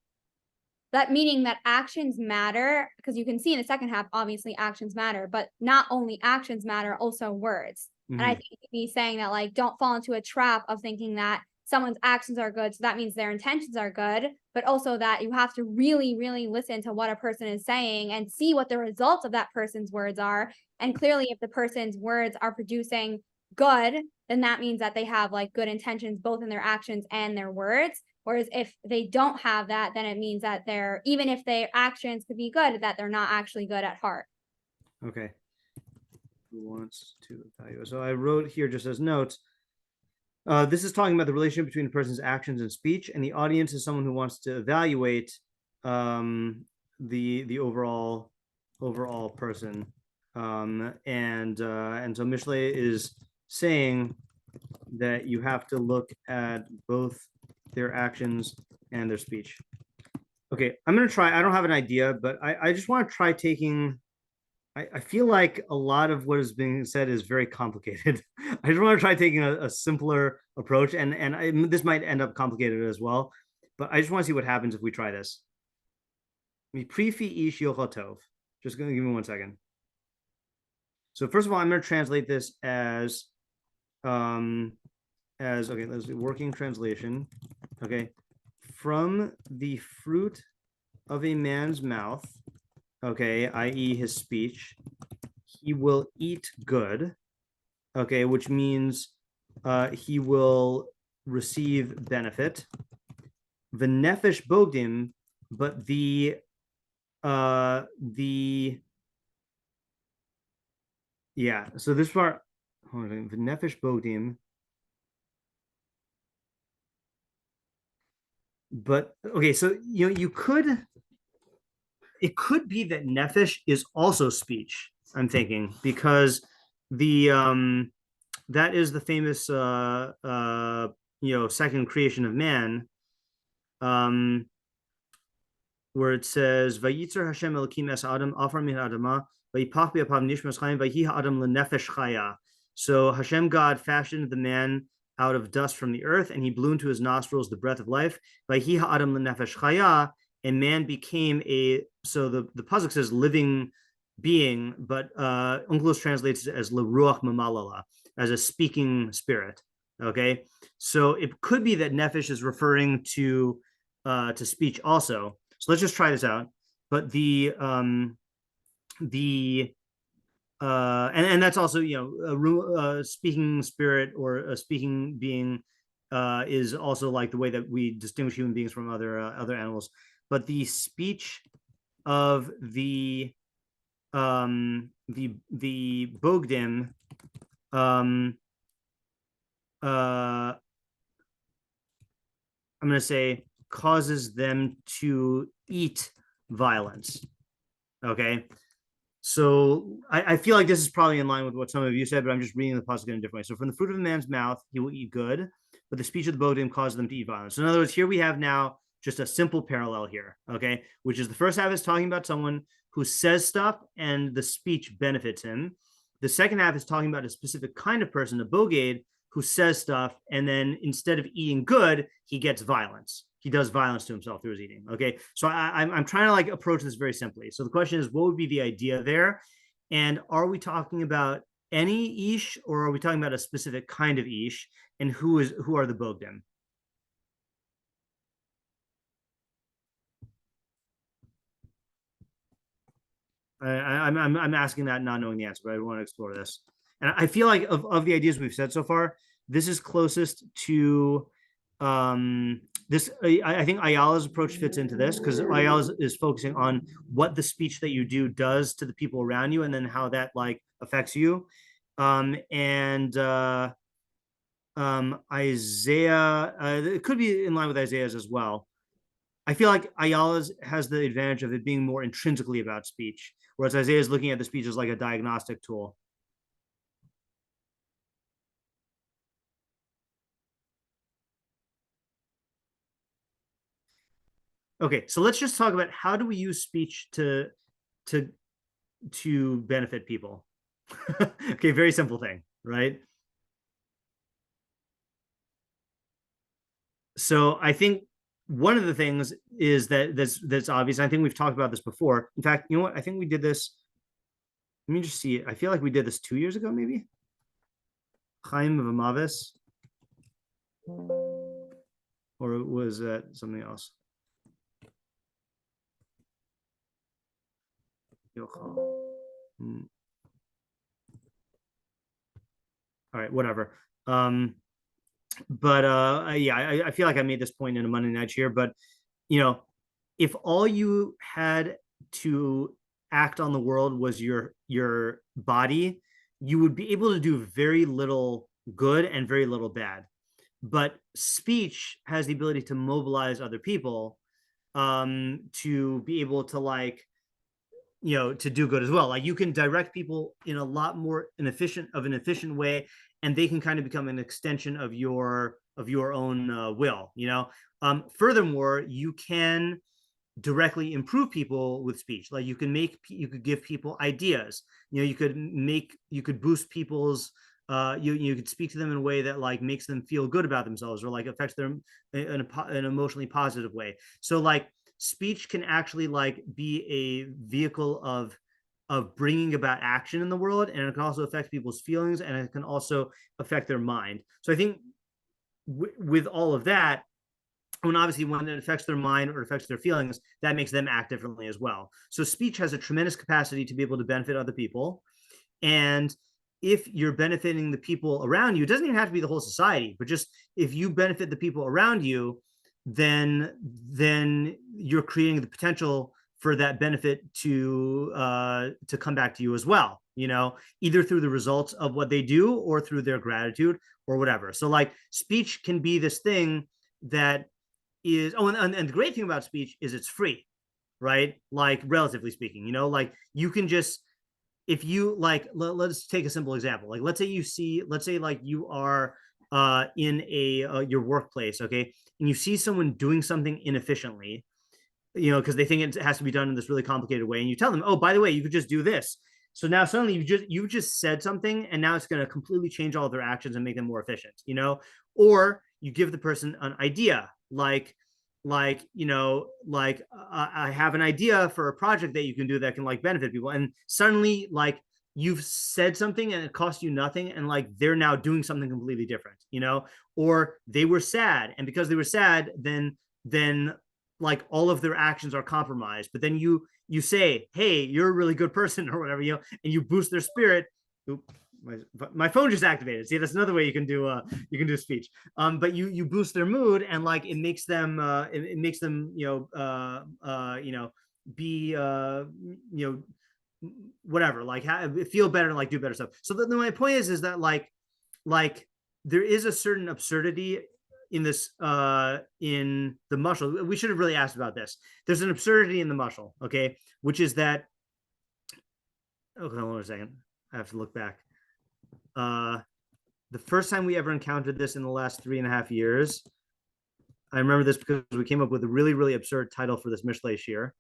meaning that actions matter, because you can see in the second half, obviously actions matter, but not only actions matter, also words. And I think he's saying that like, don't fall into a trap of thinking that someone's actions are good, so that means their intentions are good, but also that you have to really, really listen to what a person is saying and see what the results of that person's words are. And clearly, if the person's words are producing good, then that means that they have like good intentions, both in their actions and their words. Whereas if they don't have that, then it means that even if their actions could be good, that they're not actually good at heart. Okay. Who wants to evaluate? So I wrote here just as notes. This is talking about the relationship between a person's actions and speech, and the audience is someone who wants to evaluate the overall person. And so Mishlei is saying that you have to look at both their actions and their speech. Okay, I'm gonna try. I don't have an idea, but I just want to try taking. I feel like a lot of what is being said is very complicated. I just want to try taking a simpler approach, and this might end up complicated as well. But I just want to see what happens if we try this. Just gonna give me 1 second. So first of all, I'm going to translate this as okay, let's do working translation. Okay, from the fruit of a man's mouth, okay, i.e. his speech, he will eat good, okay, which means he will receive benefit. The nefesh bogdim, but the yeah, so this part, hold on, the nefesh bogdim, but okay, so you could, it could be that nefesh is also speech, I'm thinking, because the that is the famous second creation of man, where it says Vayitzer Hashem Elokim es Adam afar min adama vayipach be'apav nishmas chayim vayhi ha'adam lenefesh chaya. So Hashem God fashioned the man out of dust from the earth, and he blew into his nostrils the breath of life. Vayhi ha'adam lenefesh chaya, and man became a, so the pasuk says living being, but Onkelos translates it as leruach mamalala, as a speaking spirit. Okay, so it could be that nefesh is referring to speech also. So let's just try this out. But and that's also, a speaking spirit or a speaking being is also like the way that we distinguish human beings from other animals. But the speech of the bogdim, I'm going to say, causes them to eat violence. Okay, so I feel like this is probably in line with what some of you said, but I'm just reading the pasuk in a different way. So from the fruit of a man's mouth he will eat good, but the speech of the bogdim causes them to eat violence. So in other words, here we have now just a simple parallel here, okay, which is the first half is talking about someone who says stuff and the speech benefits him. The second half is talking about a specific kind of person, a boged, who says stuff, and then instead of eating good, he gets violence. He does violence to himself through his eating. Okay, so I'm trying to like approach this very simply. So the question is, what would be the idea there? And are we talking about any ish, or are we talking about a specific kind of ish? And who are the bogdim? I'm asking that, not knowing the answer, but I want to explore this. And I feel like of the ideas we've said so far, this is closest to this. I think Ayala's approach fits into this, because Ayala is focusing on what the speech that you do does to the people around you, and then how that like affects you. Isaiah, it could be in line with Isaiah's as well. I feel like Ayala's has the advantage of it being more intrinsically about speech, whereas Isaiah is looking at the speech as like a diagnostic tool. Okay, so let's just talk about how do we use speech to benefit people. Okay, very simple thing, right? So I think one of the things is that's obvious. I think we've talked about this before. In fact, you know what? I think we did this. Let me just see it. I feel like we did this 2 years ago, maybe. Chaim of Amavis, or was that something else? All right, whatever. But I feel like I made this point in a Monday Night Shiur, but if all you had to act on the world was your body, you would be able to do very little good and very little bad. But speech has the ability to mobilize other people to be able to like, to do good as well. Like you can direct people in a lot more an efficient way, and they can kind of become an extension of your own will. Furthermore, you can directly improve people with speech. Like you could give people ideas. You could boost people's. You could speak to them in a way that like makes them feel good about themselves, or like affects them in an emotionally positive way. So like speech can actually like be a vehicle of of bringing about action in the world, and it can also affect people's feelings, and it can also affect their mind. So I think with all of that, when obviously when it affects their mind or affects their feelings, that makes them act differently as well. So speech has a tremendous capacity to be able to benefit other people. And if you're benefiting the people around you, it doesn't even have to be the whole society, but just if you benefit the people around you, then you're creating the potential for that benefit to come back to you as well, you know, either through the results of what they do or through their gratitude or whatever. So like speech can be this thing that is, and the great thing about speech is it's free, right? Like relatively speaking, you know, like you can just, if you like, let's take a simple example. Like, let's say like you are in your workplace, okay, and you see someone doing something inefficiently, you know, because they think it has to be done in this really complicated way, and you tell them, oh, by the way, you could just do this. So now suddenly you just said something, and now it's going to completely change all of their actions and make them more efficient, you know. Or you give the person an idea, like you know, like I have an idea for a project that you can do that can like benefit people, and suddenly like you've said something and it costs you nothing, and like they're now doing something completely different, you know. Or they were sad, and because they were sad, then like all of their actions are compromised, but then you say, hey, you're a really good person or whatever, you know, and you boost their spirit. Oop, my phone just activated. See, that's another way you can do speech. But you boost their mood, and like it makes them you know be you know whatever, like feel better and like do better stuff. So my point is that like there is a certain absurdity in this in the mushal. We should have really asked about this. There's an absurdity in the mushal, okay, which is that, okay, hold on a second, I have to look back. The first time we ever encountered this in the last 3.5 years, I remember this because we came up with a really, really absurd title for this Mishlei shiur.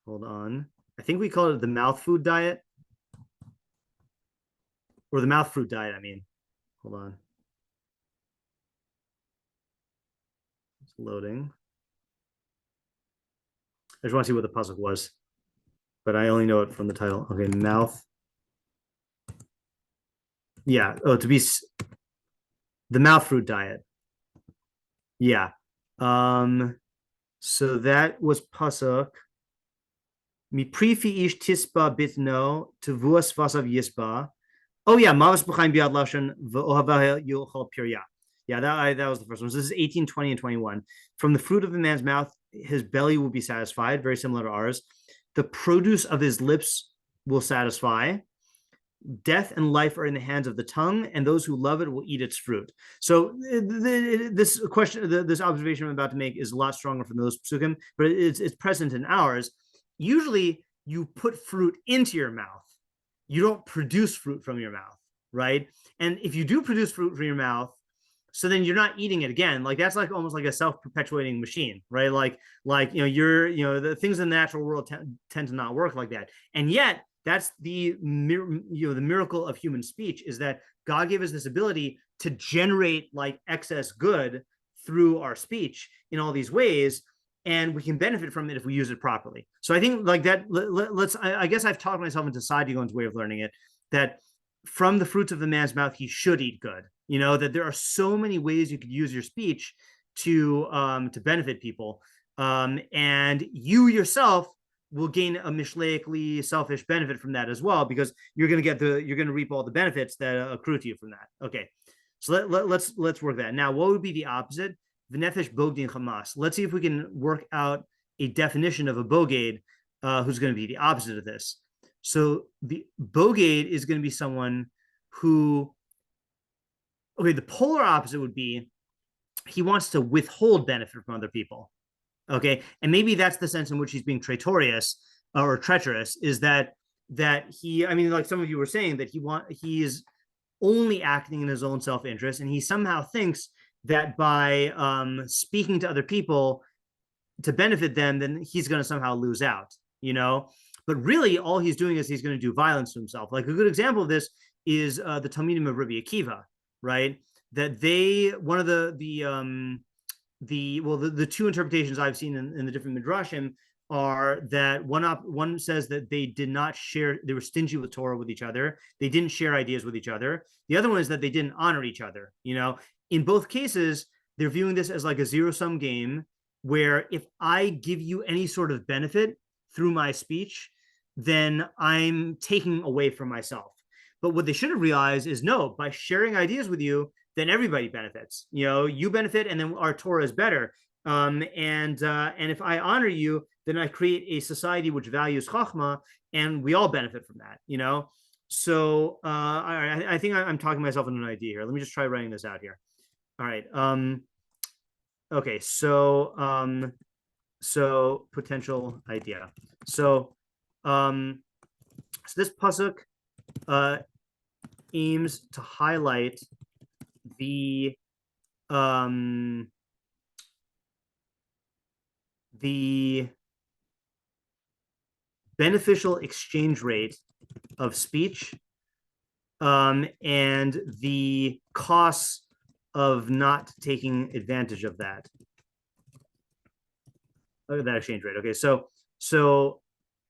Hold on. I think we called it the mouth food diet, or the mouth fruit diet, I mean. Hold on. It's loading. I just want to see what the pasuk was, but I only know it from the title. Okay, mouth. Yeah. Oh, to be the mouth fruit diet. Yeah. So that was pasuk. Mi prifi ish tisba bitno tevuas vasav yisba. Oh yeah, Mavas b'chaim biad lashon v'ohavah yochal pirya. Yeah, that was the first one. So this is 18, 20, and 21. From the fruit of the man's mouth, his belly will be satisfied, very similar to ours. The produce of his lips will satisfy. Death and life are in the hands of the tongue, and those who love it will eat its fruit. So this question, this observation I'm about to make is a lot stronger from those psukim, but it's present in ours. Usually, you put fruit into your mouth. You don't produce fruit from your mouth, right? And if you do produce fruit from your mouth, so then you're not eating it again. Like that's like almost like a self-perpetuating machine, right? Like the things in the natural world tend to not work like that. And yet that's the miracle of human speech, is that God gave us this ability to generate like excess good through our speech in all these ways, and we can benefit from it if we use it properly. So I think like that. I guess I've talked myself into Sadigon's way of learning it, that from the fruits of the man's mouth he should eat good. You know, that there are so many ways you could use your speech to benefit people, and you yourself will gain a mishleically selfish benefit from that as well, because you're going to reap all the benefits that accrue to you from that. Okay, so let's work that. Now, what would be the opposite? V'nefesh bogdin chamas. Let's see if we can work out a definition of a bogade who's going to be the opposite of this. So the bogade is going to be someone who, okay, the polar opposite would be he wants to withhold benefit from other people. Okay, and maybe that's the sense in which he's being traitorous or treacherous, is that he, I mean, like some of you were saying, that he is only acting in his own self-interest, and he somehow thinks that by speaking to other people to benefit them, then he's going to somehow lose out, you know. But really, all he's doing is he's going to do violence to himself. Like a good example of this is the Talmidim of Rabbi Akiva, right? That they, one of the two interpretations I've seen in the different midrashim are that one says that they did not share, they were stingy with Torah with each other. They didn't share ideas with each other. The other one is that they didn't honor each other. In both cases, they're viewing this as like a zero-sum game where if I give you any sort of benefit through my speech, then I'm taking away from myself. But what they should have realized is no, by sharing ideas with you, then everybody benefits. You benefit, and then our Torah is better. And if I honor you, then I create a society which values chachma, and we all benefit from that. So I think I'm talking myself into an idea here. Let me just try writing this out here. All right. Okay. So potential idea. So this pasuk aims to highlight the beneficial exchange rate of speech and the costs of not taking advantage of that. That exchange rate. Okay, so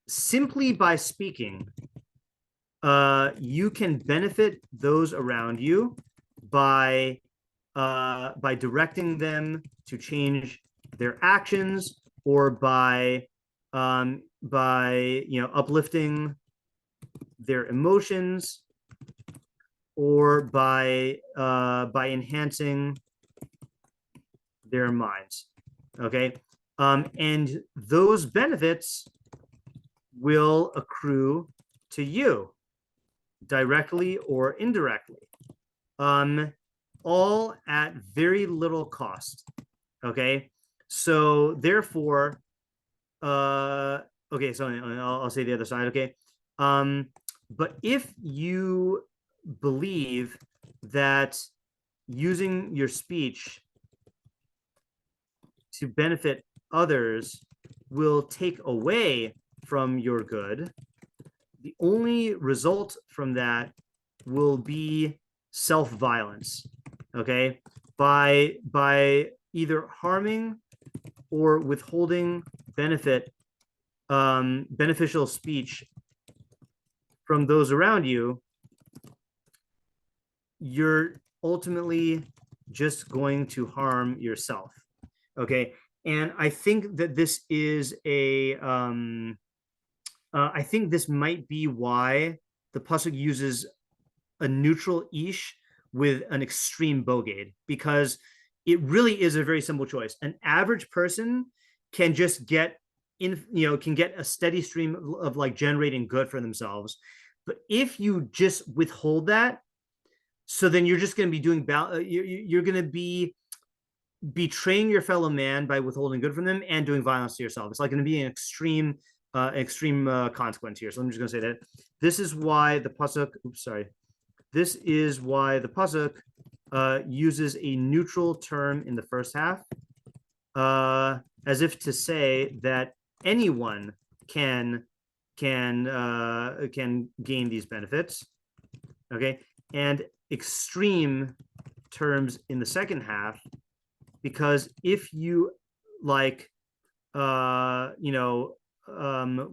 simply by speaking, you can benefit those around you by directing them to change their actions, or by uplifting their emotions, or by enhancing their minds. Okay, and those benefits will accrue to you directly or indirectly, all at very little cost. Okay, so therefore, okay, so I'll say the other side. Okay, but if you believe that using your speech to benefit others will take away from your good, the only result from that will be self-violence. Okay, by either harming or withholding beneficial speech from those around you, you're ultimately just going to harm yourself. Okay, and I think that this is I think this might be why the pasuk uses a neutral ish with an extreme boged, because it really is a very simple choice. An average person can just get a steady stream of like generating good for themselves. But if you just withhold that, so then you're just going to be doing, you're going to be betraying your fellow man by withholding good from them and doing violence to yourself. It's like going to be an extreme consequence here. So I'm just going to say that this is why the pasuk, this is why the pasuk uses a neutral term in the first half, as if to say that anyone can gain these benefits. Okay, and extreme terms in the second half, because if you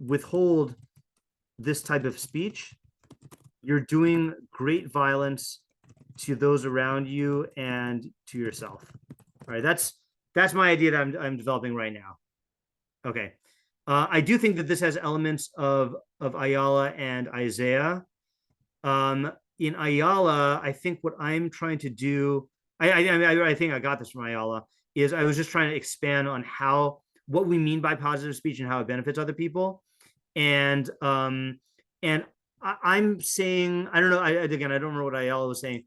withhold this type of speech, you're doing great violence to those around you and to yourself. All right, that's my idea that I'm developing right now. Okay, I do think that this has elements of Ayala and Isaiah. In Ayala, I think what I'm trying to do, I think I got this from Ayala, is I was just trying to expand on what we mean by positive speech and how it benefits other people. And I'm saying, I don't know, I don't remember what Ayala was saying.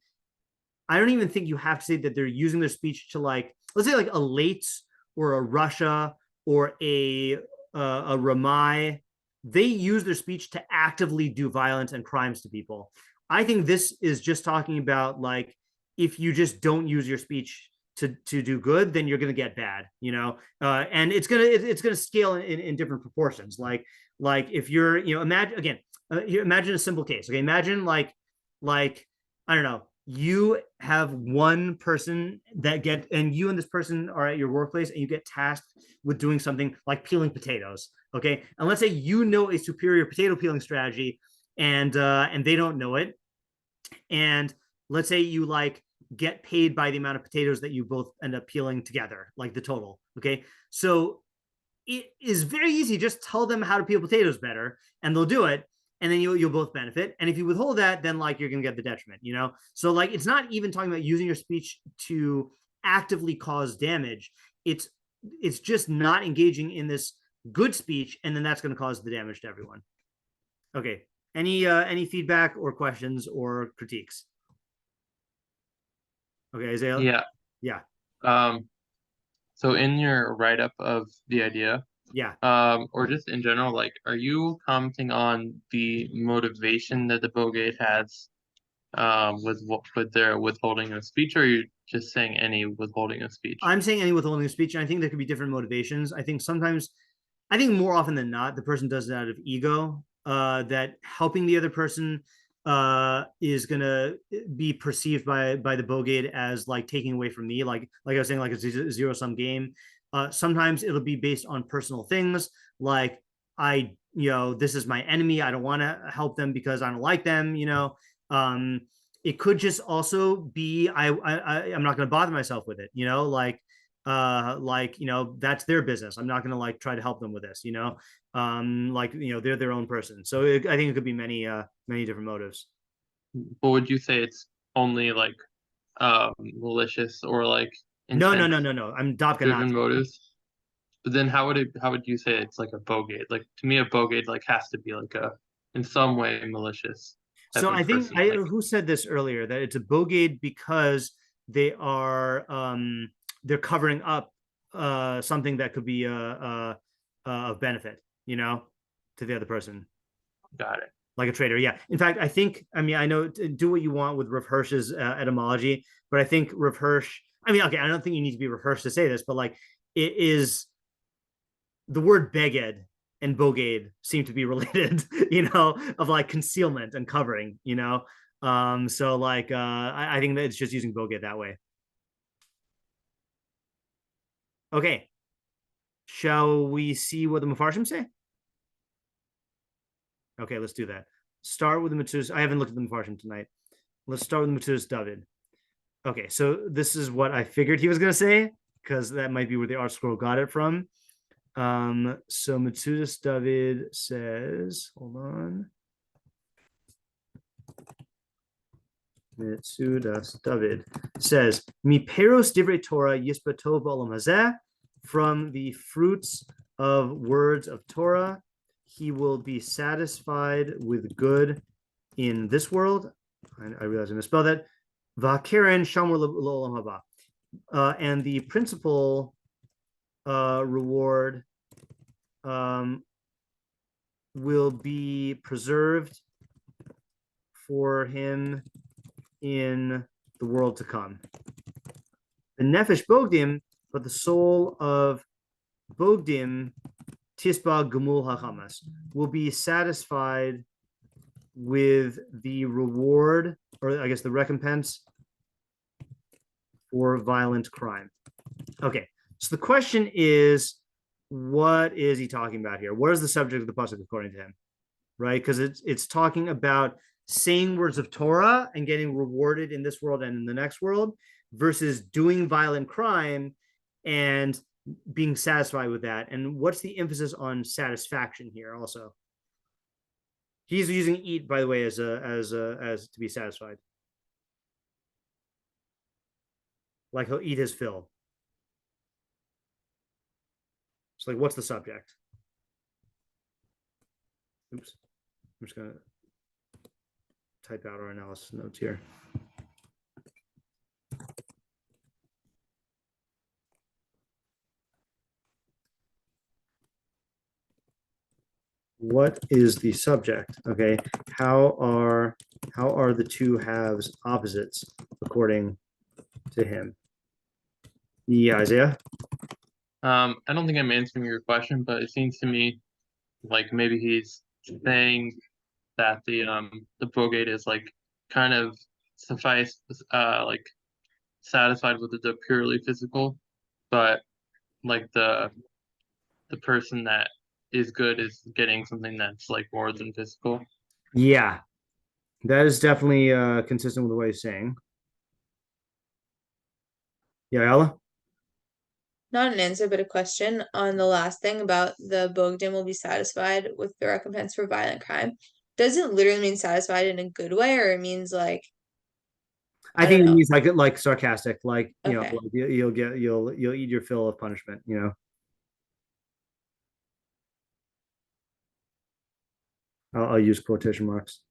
I don't even think you have to say that they're using their speech to, like, let's say like a Late or a Russia or a Ramai. They use their speech to actively do violence and crimes to people. I think this is just talking about, like, if you just don't use your speech to do good, then you're going to get bad, and it's going to scale in different proportions. Like if you're, imagine a simple case. Okay. Imagine like, I don't know, you have one person and you and this person are at your workplace and you get tasked with doing something like peeling potatoes. Okay. And let's say you know a superior potato peeling strategy and they don't know it. And let's say you like get paid by the amount of potatoes that you both end up peeling together, like the total. Okay. So it is very easy. Just tell them how to peel potatoes better and they'll do it. And then you'll both benefit. And if you withhold that, then like you're gonna get the detriment, you know? So like it's not even talking about using your speech to actively cause damage. It's just not engaging in this good speech, and then that's gonna cause the damage to everyone. Okay. Any feedback or questions or critiques? Okay, Isaiah? Yeah. Yeah. So in your write-up of the idea, Yeah. or just in general, like, are you commenting on the motivation that the Bogate has, with their withholding of speech, or are you just saying any withholding of speech? I'm saying any withholding of speech, and I think there could be different motivations. I think more often than not, the person does it out of ego, that helping the other person is gonna be perceived by the Bogate as like taking away from me, like I was saying, like a zero-sum game. Sometimes it'll be based on personal things, like this is my enemy. I don't want to help them because I don't like them. It could just also be I'm not going to bother myself with it. That's their business. I'm not going to like try to help them with this. They're their own person. So I think it could be many different motives. But would you say it's only like malicious or like No. I'm driven motives? But then how would you say it's like a Bogate? Like to me, a Bogate like has to be like in some way malicious. So I think who said this earlier, that it's a Bogate because they are they're covering up something that could be of benefit, to the other person. Got it. Like a traitor, yeah. In fact, I know do what you want with Rav Hirsch's etymology, but I think Rav Hirsch, I don't think you need to be Rav Hirsch to say this, but like it is the word beged and bogade seem to be related, of like concealment and covering, so like I think that it's just using bogade that way. Okay, shall we see what the Mefarshim say? Okay, let's do that. Start with the Metzudas. I haven't looked at the Mefarshim tonight. Let's start with Metzudas David. Okay, so this is what I figured he was going to say, because that might be where the art scroll got it from. So Metzudas David says, hold on. Metzudas David says, Mi peros divrei Torah yispato ba'olam hazeh, from the fruits of words of Torah, he will be satisfied with good in this world. I realize I misspelled that. Va'keren shamur l'olam haba. And the principal reward will be preserved for him in the world to come. The nefesh bogdim, but the soul of bogdim, tisba gemul hachamas, will be satisfied with the reward, or I guess the recompense for violent crime. Okay, so the question is, what is he talking about here? What is the subject of the pasuk according to him? Right, because it's talking about saying words of Torah and getting rewarded in this world and in the next world, versus doing violent crime and being satisfied with that. And what's the emphasis on satisfaction here? Also, he's using eat, by the way, as to be satisfied. Like he'll eat his fill. So like, what's the subject? Oops. I'm just gonna type out our analysis notes here. What is the subject? Okay, how are the two halves opposites according to him? Yeah, Isaiah. I don't think I'm answering your question, but it seems to me like maybe he's saying that the Bogate is like kind of suffice, like satisfied with the purely physical, but like the person that is good is getting something that's like more than physical. Yeah, that is definitely consistent with what he's saying. Yeah, Ella? Not an answer, but a question on the last thing about the Bogdan will be satisfied with the recompense for violent crime. Does it literally mean satisfied in a good way, or it means like I I think don't it know. means like sarcastic, like Okay. like you'll eat your fill of punishment, I'll use quotation marks.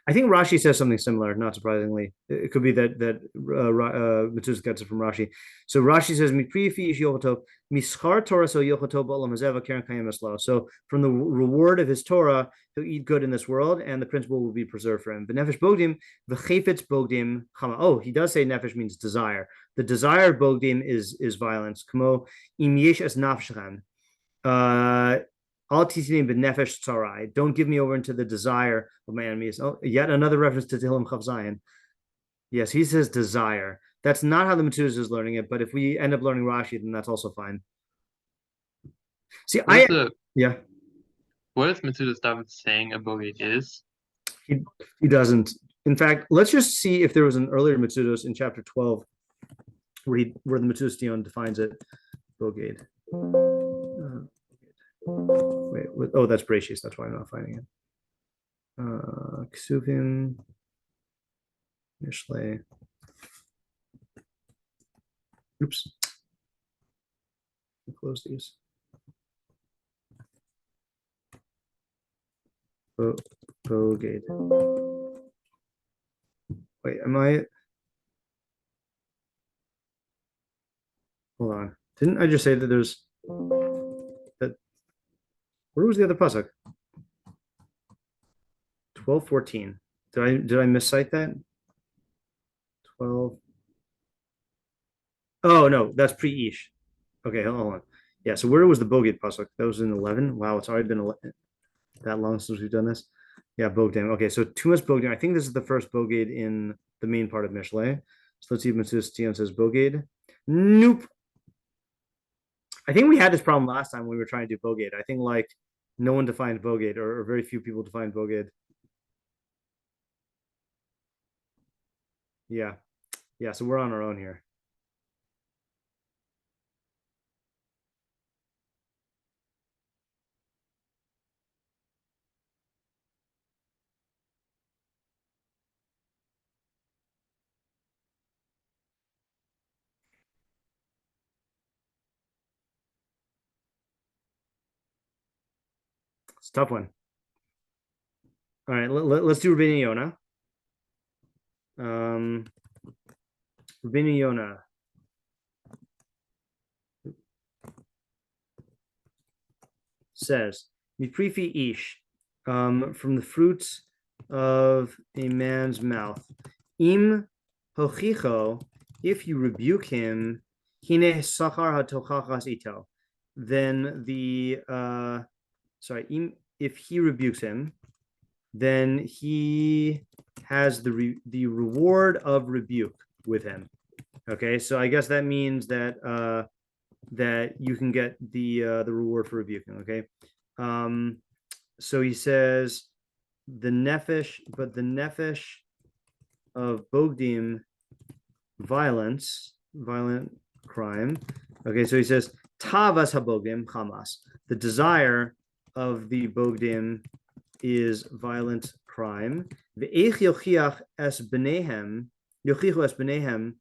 I think Rashi says something similar, not surprisingly. It could be that Metzudas gets it from Rashi. So Rashi says, so from the reward of his Torah, he'll eat good in this world, and the principle will be preserved for him. Oh, he does say nefesh means desire. The desire bogdim is violence. Don't give me over into the desire of my enemies. Oh, yet another reference to Tehillim Chav Zayin. Yes, he says desire. That's not how the Metzudas is learning it, but if we end up learning Rashi, then that's also fine. See, yeah. What if Metzudas stopped saying a bogey is? He doesn't. In fact, let's just see if there was an earlier Metzudas in chapter 12 where the Metzudas Dion defines it. Bogey. Wait, oh, that's Bereshis. That's why I'm not finding it. Ksuvim, Mishlei. Oops. Close these. Bogate. Wait, am I? Hold on. Didn't I just say that there's that? Where was the other pasuk? 12:14. Did I miscite that? 12. Oh no, that's pre-ish. Okay, hold on. Yeah, so where was the Bogate pasuk? That was in 11. Wow, it's already been that long since we've done this. Yeah, Bogdan. Okay, so Tumas Bogdan. I think this is the first Bogate in the main part of Mishlei. So let's see if Metzudas Tion says Bogate. Nope. I think we had this problem last time when we were trying to do Bogate. I think like no one defined Bogate, or very few people defined Bogate. Yeah. Yeah, so we're on our own here. It's a tough one. All right, let's do Ralbag Yonah. Ralbag Yonah. Says, Miprifi ish, from the fruits of a man's mouth. Im hochicho, if you rebuke him, hine sachar hatochachas ito, then if he rebukes him, then he has the reward of rebuke with him. Okay, so I guess that means that that you can get the reward for rebuking. Okay, so he says the nefesh of bogdim, violent crime. Okay, so he says tavas habogdim chamas, the desire of the bogdim is violent crime. Ve'ech yochiach es b'nehem, yochichu es b'nehem,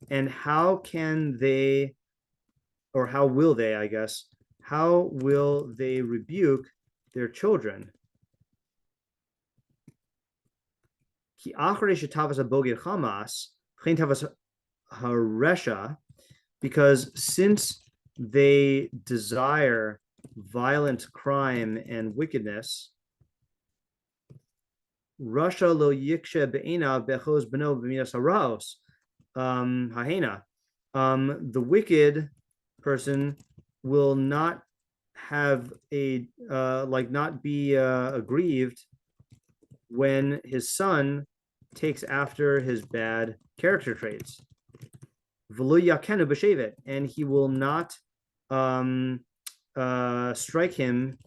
and how can they, or how will they, I guess, how will they rebuke their children? Ki achrei shetavas habogid chamas, v'chein tavas haresha, because since they desire violent crime and wickedness, Rasha lo yikshe be'ena bechoz beno b'midas haraos hahena. The wicked person will not have a not be aggrieved when his son takes after his bad character traits. And he will not strike him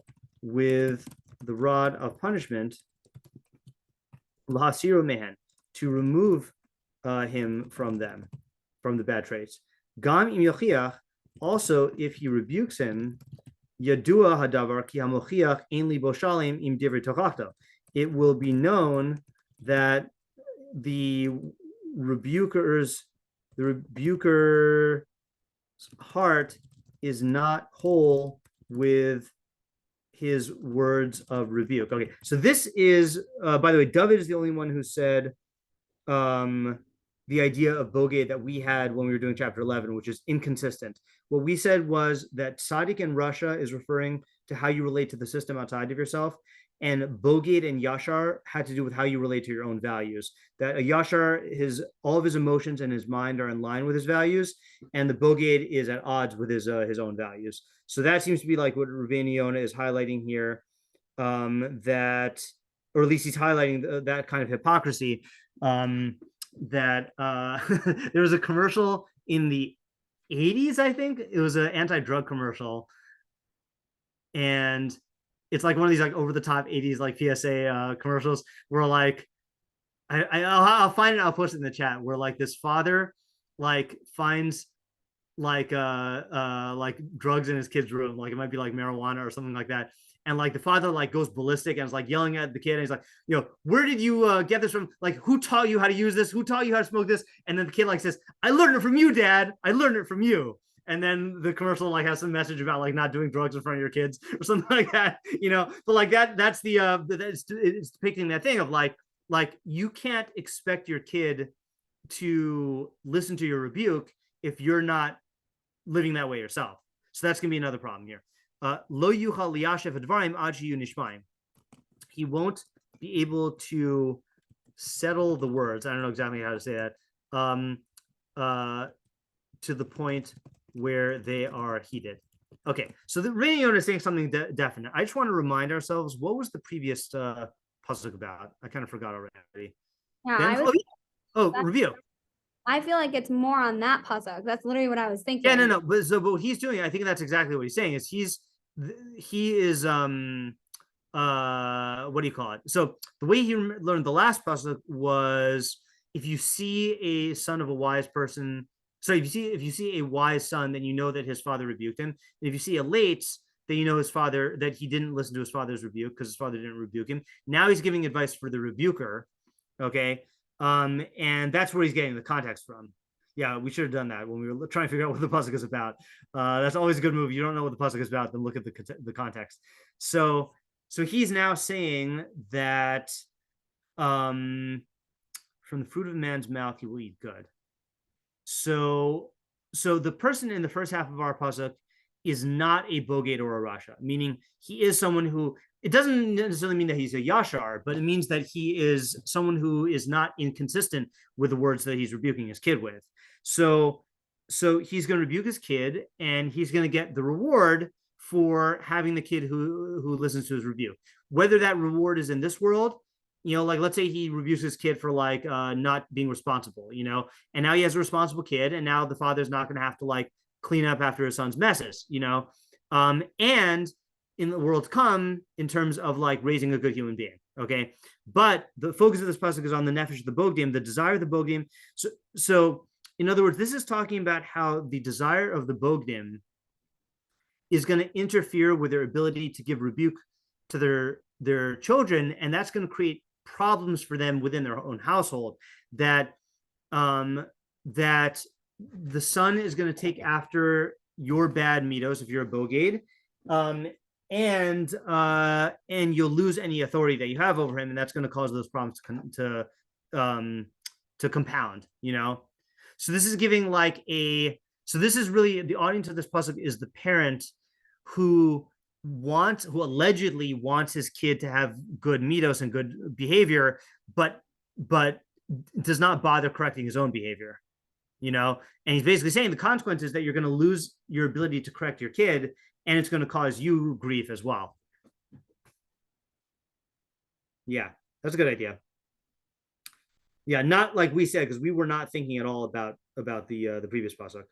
with the rod of punishment, to remove him from them, from the bad traits. Gam im yochiach, also if he rebukes him, yadua hadavar ki hamochiach ein libo shalim im divrei tochachto. It will be known that the rebuker's heart is not whole with his words of rebuke. Okay, so this is, by the way, David is the only one who said the idea of bogey that we had when we were doing chapter 11, which is inconsistent. What we said was that tzaddik in Russia is referring to how you relate to the system outside of yourself, and bogeyed and yashar had to do with how you relate to your own values. That a yashar, all of his emotions and his mind are in line with his values, and the bogeyed is at odds with his own values. So that seems to be like what Rabbeinu Yonah is highlighting here, that, or at least he's highlighting that kind of hypocrisy. That there was a commercial in the 80s, I think it was an anti-drug commercial, and it's like one of these like over the top 80s like PSA commercials where like I'll find it, I'll post it in the chat, where like this father like finds like drugs in his kid's room, like it might be like marijuana or something like that, and like the father like goes ballistic and is like yelling at the kid, and he's like, you know, where did you get this from? Like, who taught you how to use this? Who taught you how to smoke this? And then the kid like says, I learned it from you, Dad. I learned it from you. And then the commercial like has some message about like not doing drugs in front of your kids or something like that, you know. But like that's it's depicting that thing of like you can't expect your kid to listen to your rebuke if you're not living that way yourself. So that's gonna be another problem here. Lo yuchal liyashev hadvarim ad shiyu nishmaim. He won't be able to settle the words. I don't know exactly how to say that. To the point where they are heated. Okay, so the Rabbeinu Yonah is saying something definite. I just want to remind ourselves, what was the previous pasuk about? I kind of forgot already. Yeah, review. I feel like it's more on that pasuk. That's literally what I was thinking. Yeah, no. But what he's doing, I think that's exactly what he's saying. Is he is what do you call it? So the way he learned the last pasuk was, if you see a son of a wise person. So if you see a wise son, then you know that his father rebuked him. And if you see a late, then you know his father, that he didn't listen to his father's rebuke because his father didn't rebuke him. Now he's giving advice for the rebuker. Okay. And that's where he's getting the context from. Yeah, we should have done that when we were trying to figure out what the pasuk is about. That's always a good move. You don't know what the pasuk is about, then look at the context. So he's now saying that from the fruit of man's mouth he will eat good. So the person in the first half of our pasuk is not a bogeyed or a rasha, meaning he is someone who, it doesn't necessarily mean that he's a yashar, but it means that he is someone who is not inconsistent with the words that he's rebuking his kid with. So he's going to rebuke his kid, and he's going to get the reward for having the kid who listens to his rebuke. Whether that reward is in this world, you know, like let's say he rebukes his kid for like not being responsible, you know, and now he has a responsible kid, and now the father's not going to have to like clean up after his son's messes, you know, and in the world to come in terms of like raising a good human being. Okay, but the focus of this pasuk is on the nefesh of the bogdim, the desire of the bogdim. So in other words, this is talking about how the desire of the bogdim is going to interfere with their ability to give rebuke to their children, and that's going to create problems for them within their own household. That that the son is going to take after your bad mitos if you're a bogeyed, and you'll lose any authority that you have over him, and that's going to cause those problems to compound, you know. So this is giving like so this is really the audience of this pasuk is the parent who allegedly wants his kid to have good mitos and good behavior, but does not bother correcting his own behavior, you know. And he's basically saying the consequence is that you're going to lose your ability to correct your kid, and it's going to cause you grief as well. Yeah, that's a good idea. Yeah, not like we said, because we were not thinking at all about the previous pasuk.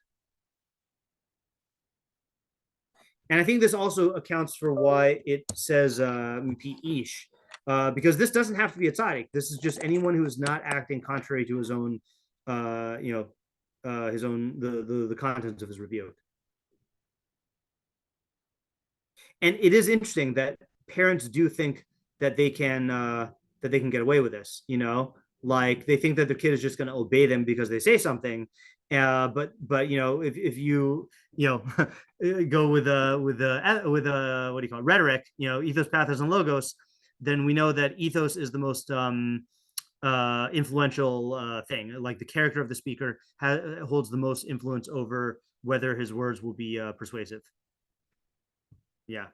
And I think this also accounts for why it says ish, because this doesn't have to be a tzaddik. This is just anyone who is not acting contrary to his own, his own the contents of his rebuke. And it is interesting that parents do think that they can get away with this. Like they think that their kid is just going to obey them because they say something. But if you go with what do you call it, rhetoric, ethos, pathos, and logos, then we know that ethos is the most influential thing. Like the character of the speaker holds the most influence over whether his words will be persuasive. Yeah.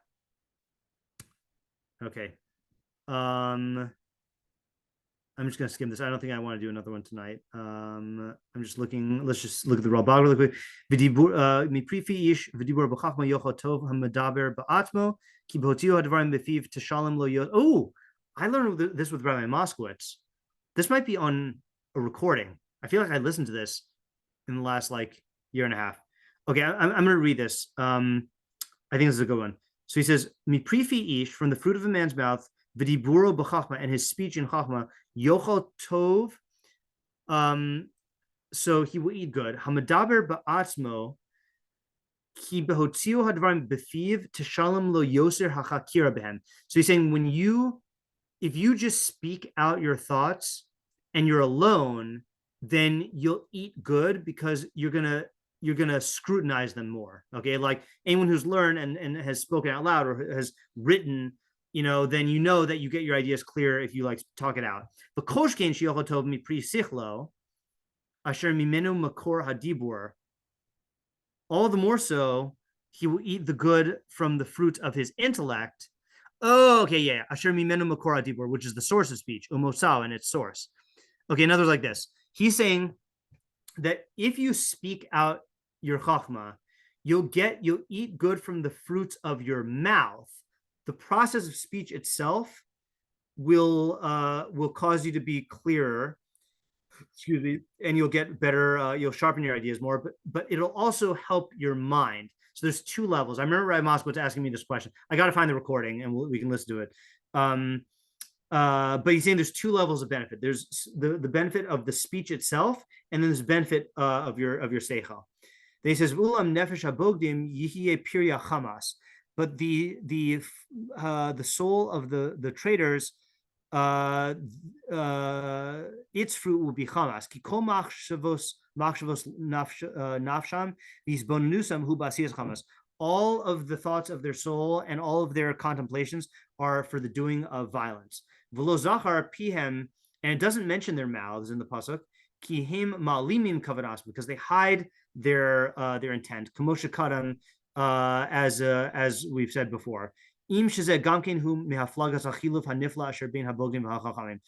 Okay. I'm just gonna skim this. I don't think I want to do another one tonight. I'm just looking. Let's just look at the Ralbag really quick. Oh, I learned this with Rabbi Moskowitz. This might be on a recording. I feel like I listened to this in the last year and a half. Okay, I'm gonna read this. I think this is a good one. So he says, "Miprifi ish, from the fruit of a man's mouth, v'diburo b'chachma, and his speech in chachma, yochel tov, so he will eat good. Hamadaber ba'atzmo, ki behotziu hadvarim befiv, teshalem lo yoser hachakira behem." So he's saying if you just speak out your thoughts and you're alone, then you'll eat good because you're gonna scrutinize them more. Okay, like anyone who's learned and has spoken out loud or has written, then that you get your ideas clear if you talk it out. The koshkein shiyochel tov mipri sichlo asher mimenu makor hadibur. All the more so, he will eat the good from the fruit of his intellect. Oh, okay, yeah. Asher mimenu makor hadibur, which is the source of speech, umosao, and its source. Okay, in other words, like this. He's saying that if you speak out your chachma, you'll eat good from the fruits of your mouth. The process of speech itself will cause you to be clearer, excuse me, and you'll get better, you'll sharpen your ideas more, but it'll also help your mind. So there's two levels. I remember Rabbi Moskowitz asking me this question. I got to find the recording and we can listen to it. But he's saying there's two levels of benefit. There's the benefit of the speech itself, and then there's benefit of your seichel. Then he says, "Ulam nefesh habogdim yihye pirya chamas," but the soul of the traitors, its fruit will be chamas. Ki kol machshavos nafsham v'izbonusam hu b'asiyas chamas. All of the thoughts of their soul and all of their contemplations are for the doing of violence. V'lo zachar pihem, and it doesn't mention their mouths in the pasuk. Ki him ma'limim kavadas, because they hide their intent. Kamosha kadam, as we've said before. Im shezeh gamkein hu mehaflagas achiluf hanifla asher bein habogdim v'hachachamim.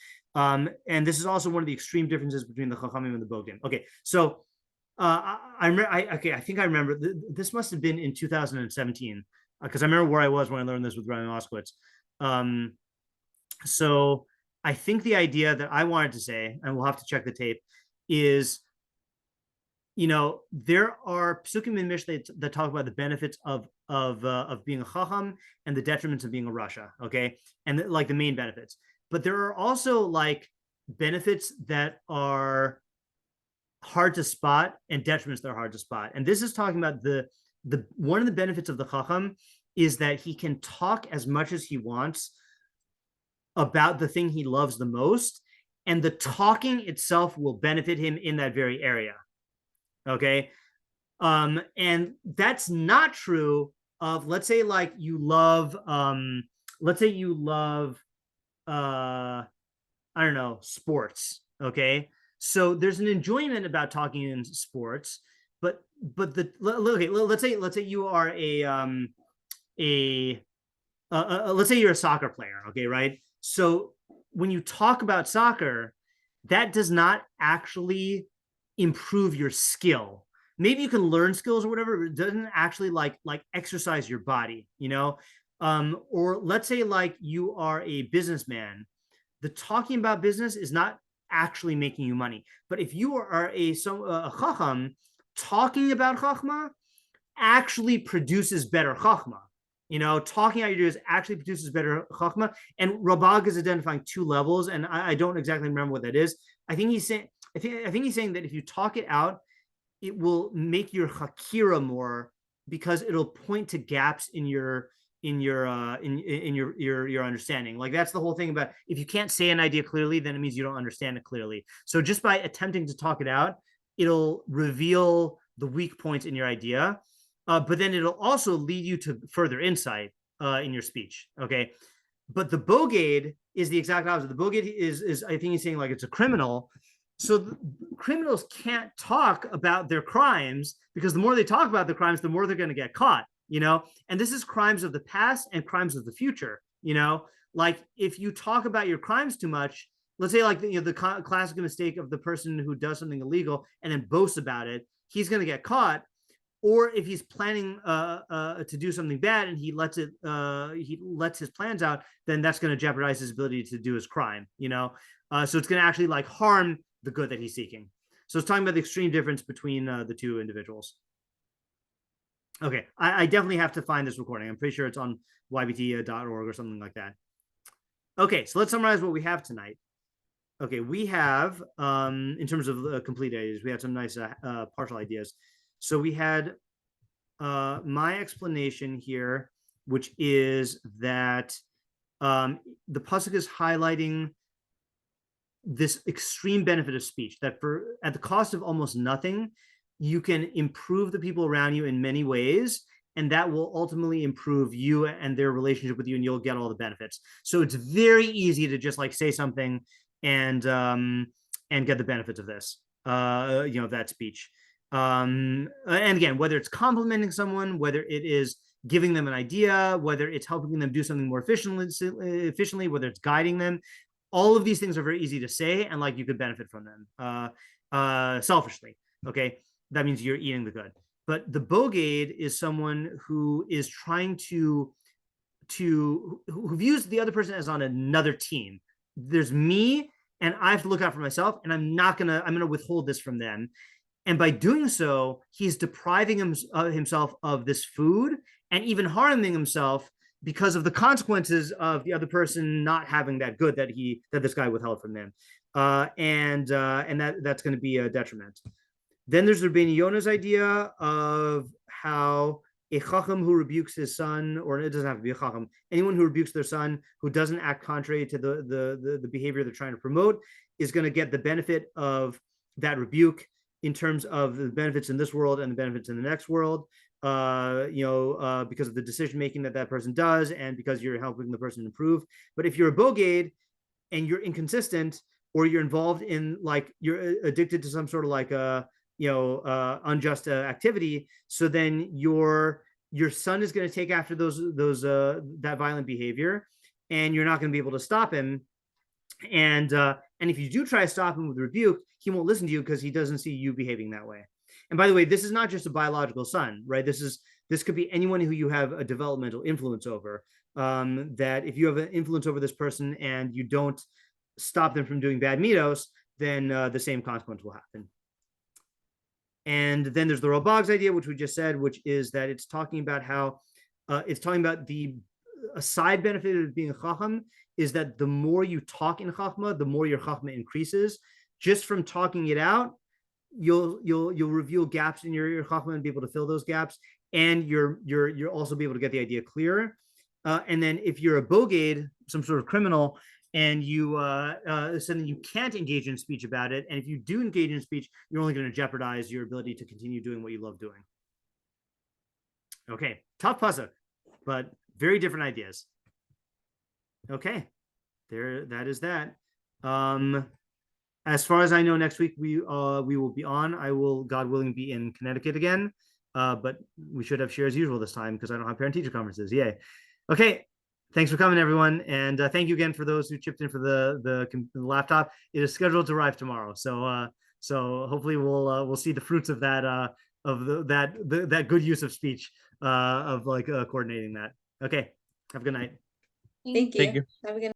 And this is also one of the extreme differences between the chachamim and the bogdim. Okay, so I think I remember. This must have been in 2017 because I remember where I was when I learned this with Rabbi Moskowitz. So I think the idea that I wanted to say, and we'll have to check the tape, is there are pasukim in Mishlei that talk about the benefits of being a chacham and the detriments of being a rasha. Okay, and the main benefits, but there are also benefits that are hard to spot and detriments that are hard to spot. And this is talking about the one of the benefits of the chacham is that he can talk as much as he wants about the thing he loves the most, and the talking itself will benefit him in that very area. Okay, and that's not true of, let's say, you love I don't know, sports. Okay, so there's an enjoyment about talking in sports, but let's say you are let's say you're a soccer player. Okay, right? So when you talk about soccer, that does not actually improve your skill. maybe you can learn skills or whatever, but it doesn't actually like exercise your body, you know. Or let's say like you are a businessman, the talking about business is not actually making you money. But if you are a chacham, talking about chachma actually produces better chachma. You know, talking out your ideas actually produces better chachma. And Ralbag is identifying two levels, and I don't exactly remember what that is. I think he's saying that if you talk it out, it will make your hakira more, because it'll point to gaps in your understanding. Like, that's the whole thing about, if you can't say an idea clearly, then it means you don't understand it clearly. So just by attempting to talk it out, it'll reveal the weak points in your idea, but then it'll also lead you to further insight in your speech. Okay, but the bogade is the exact opposite. The bogade is I think he's saying like it's a criminal. So criminals can't talk about their crimes, because the more they talk about the crimes, the more they're going to get caught, you know? And this is crimes of the past and crimes of the future, you know? Like, if you talk about your crimes too much, let's say like, the classic mistake of the person who does something illegal and then boasts about it, he's going to get caught. Or if he's planning to do something bad and he lets his plans out, then that's going to jeopardize his ability to do his crime, you know? So it's going to actually like harm the good that he's seeking. So it's talking about the extreme difference between the two individuals. Okay, I definitely have to find this recording. I'm pretty sure it's on ybt.org or something like that. Okay, so let's summarize what we have tonight. Okay, we have, in terms of complete ideas, we had some nice partial ideas. So we had my explanation here, which is that the pasuk is highlighting this extreme benefit of speech, that at the cost of almost nothing, you can improve the people around you in many ways, and that will ultimately improve you and their relationship with you, and you'll get all the benefits. So it's very easy to just like say something and get the benefits of this, that speech. And again, whether it's complimenting someone, whether it is giving them an idea, whether it's helping them do something more efficiently, whether it's guiding them, all of these things are very easy to say, and like you could benefit from them selfishly. Okay, that means you're eating the good. But the bogade is someone who is trying who views the other person as on another team. There's me, and I have to look out for myself, and I'm gonna withhold this from them. And by doing so, he's depriving himself of this food, and even harming himself because of the consequences of the other person not having that good that this guy withheld from them, and that's going to be a detriment. Then there's Rabbeinu Yonah's idea of how a chacham who rebukes his son, or it doesn't have to be a chacham, anyone who rebukes their son who doesn't act contrary to the behavior they're trying to promote, is going to get the benefit of that rebuke in terms of the benefits in this world and the benefits in the next world. Because of the decision making that person does, and because you're helping the person improve. But if you're a bogade and you're inconsistent, or you're involved in like you're addicted to some sort of like unjust activity, so then your son is going to take after that violent behavior, and you're not going to be able to stop him. And if you do try to stop him with rebuke, he won't listen to you because he doesn't see you behaving that way. And by the way, this is not just a biological son, right? This could be anyone who you have a developmental influence over. That if you have an influence over this person and you don't stop them from doing bad midos, then the same consequence will happen. And then there's the Ralbag's idea, which we just said, which is that it's talking about how a side benefit of being a chacham is that the more you talk in chachma, the more your chachma increases. Just from talking it out, you'll reveal gaps in your chachma and be able to fill those gaps, and you're also be able to get the idea clearer. And then if you're a bogade, some sort of criminal, and you suddenly you can't engage in speech about it, and if you do engage in speech, you're only going to jeopardize your ability to continue doing what you love doing. Okay, tough pasuk, but very different ideas. Okay, that is that. As far as I know, next week we will be on. I will, God willing, be in Connecticut again, but we should have shiur as usual this time because I don't have parent-teacher conferences. Yay! Okay, thanks for coming, everyone, and thank you again for those who chipped in for the laptop. It is scheduled to arrive tomorrow, so hopefully we'll see the fruits of that that good use of speech of like coordinating that. Okay, have a good night. Thank Thank you. you. Have a good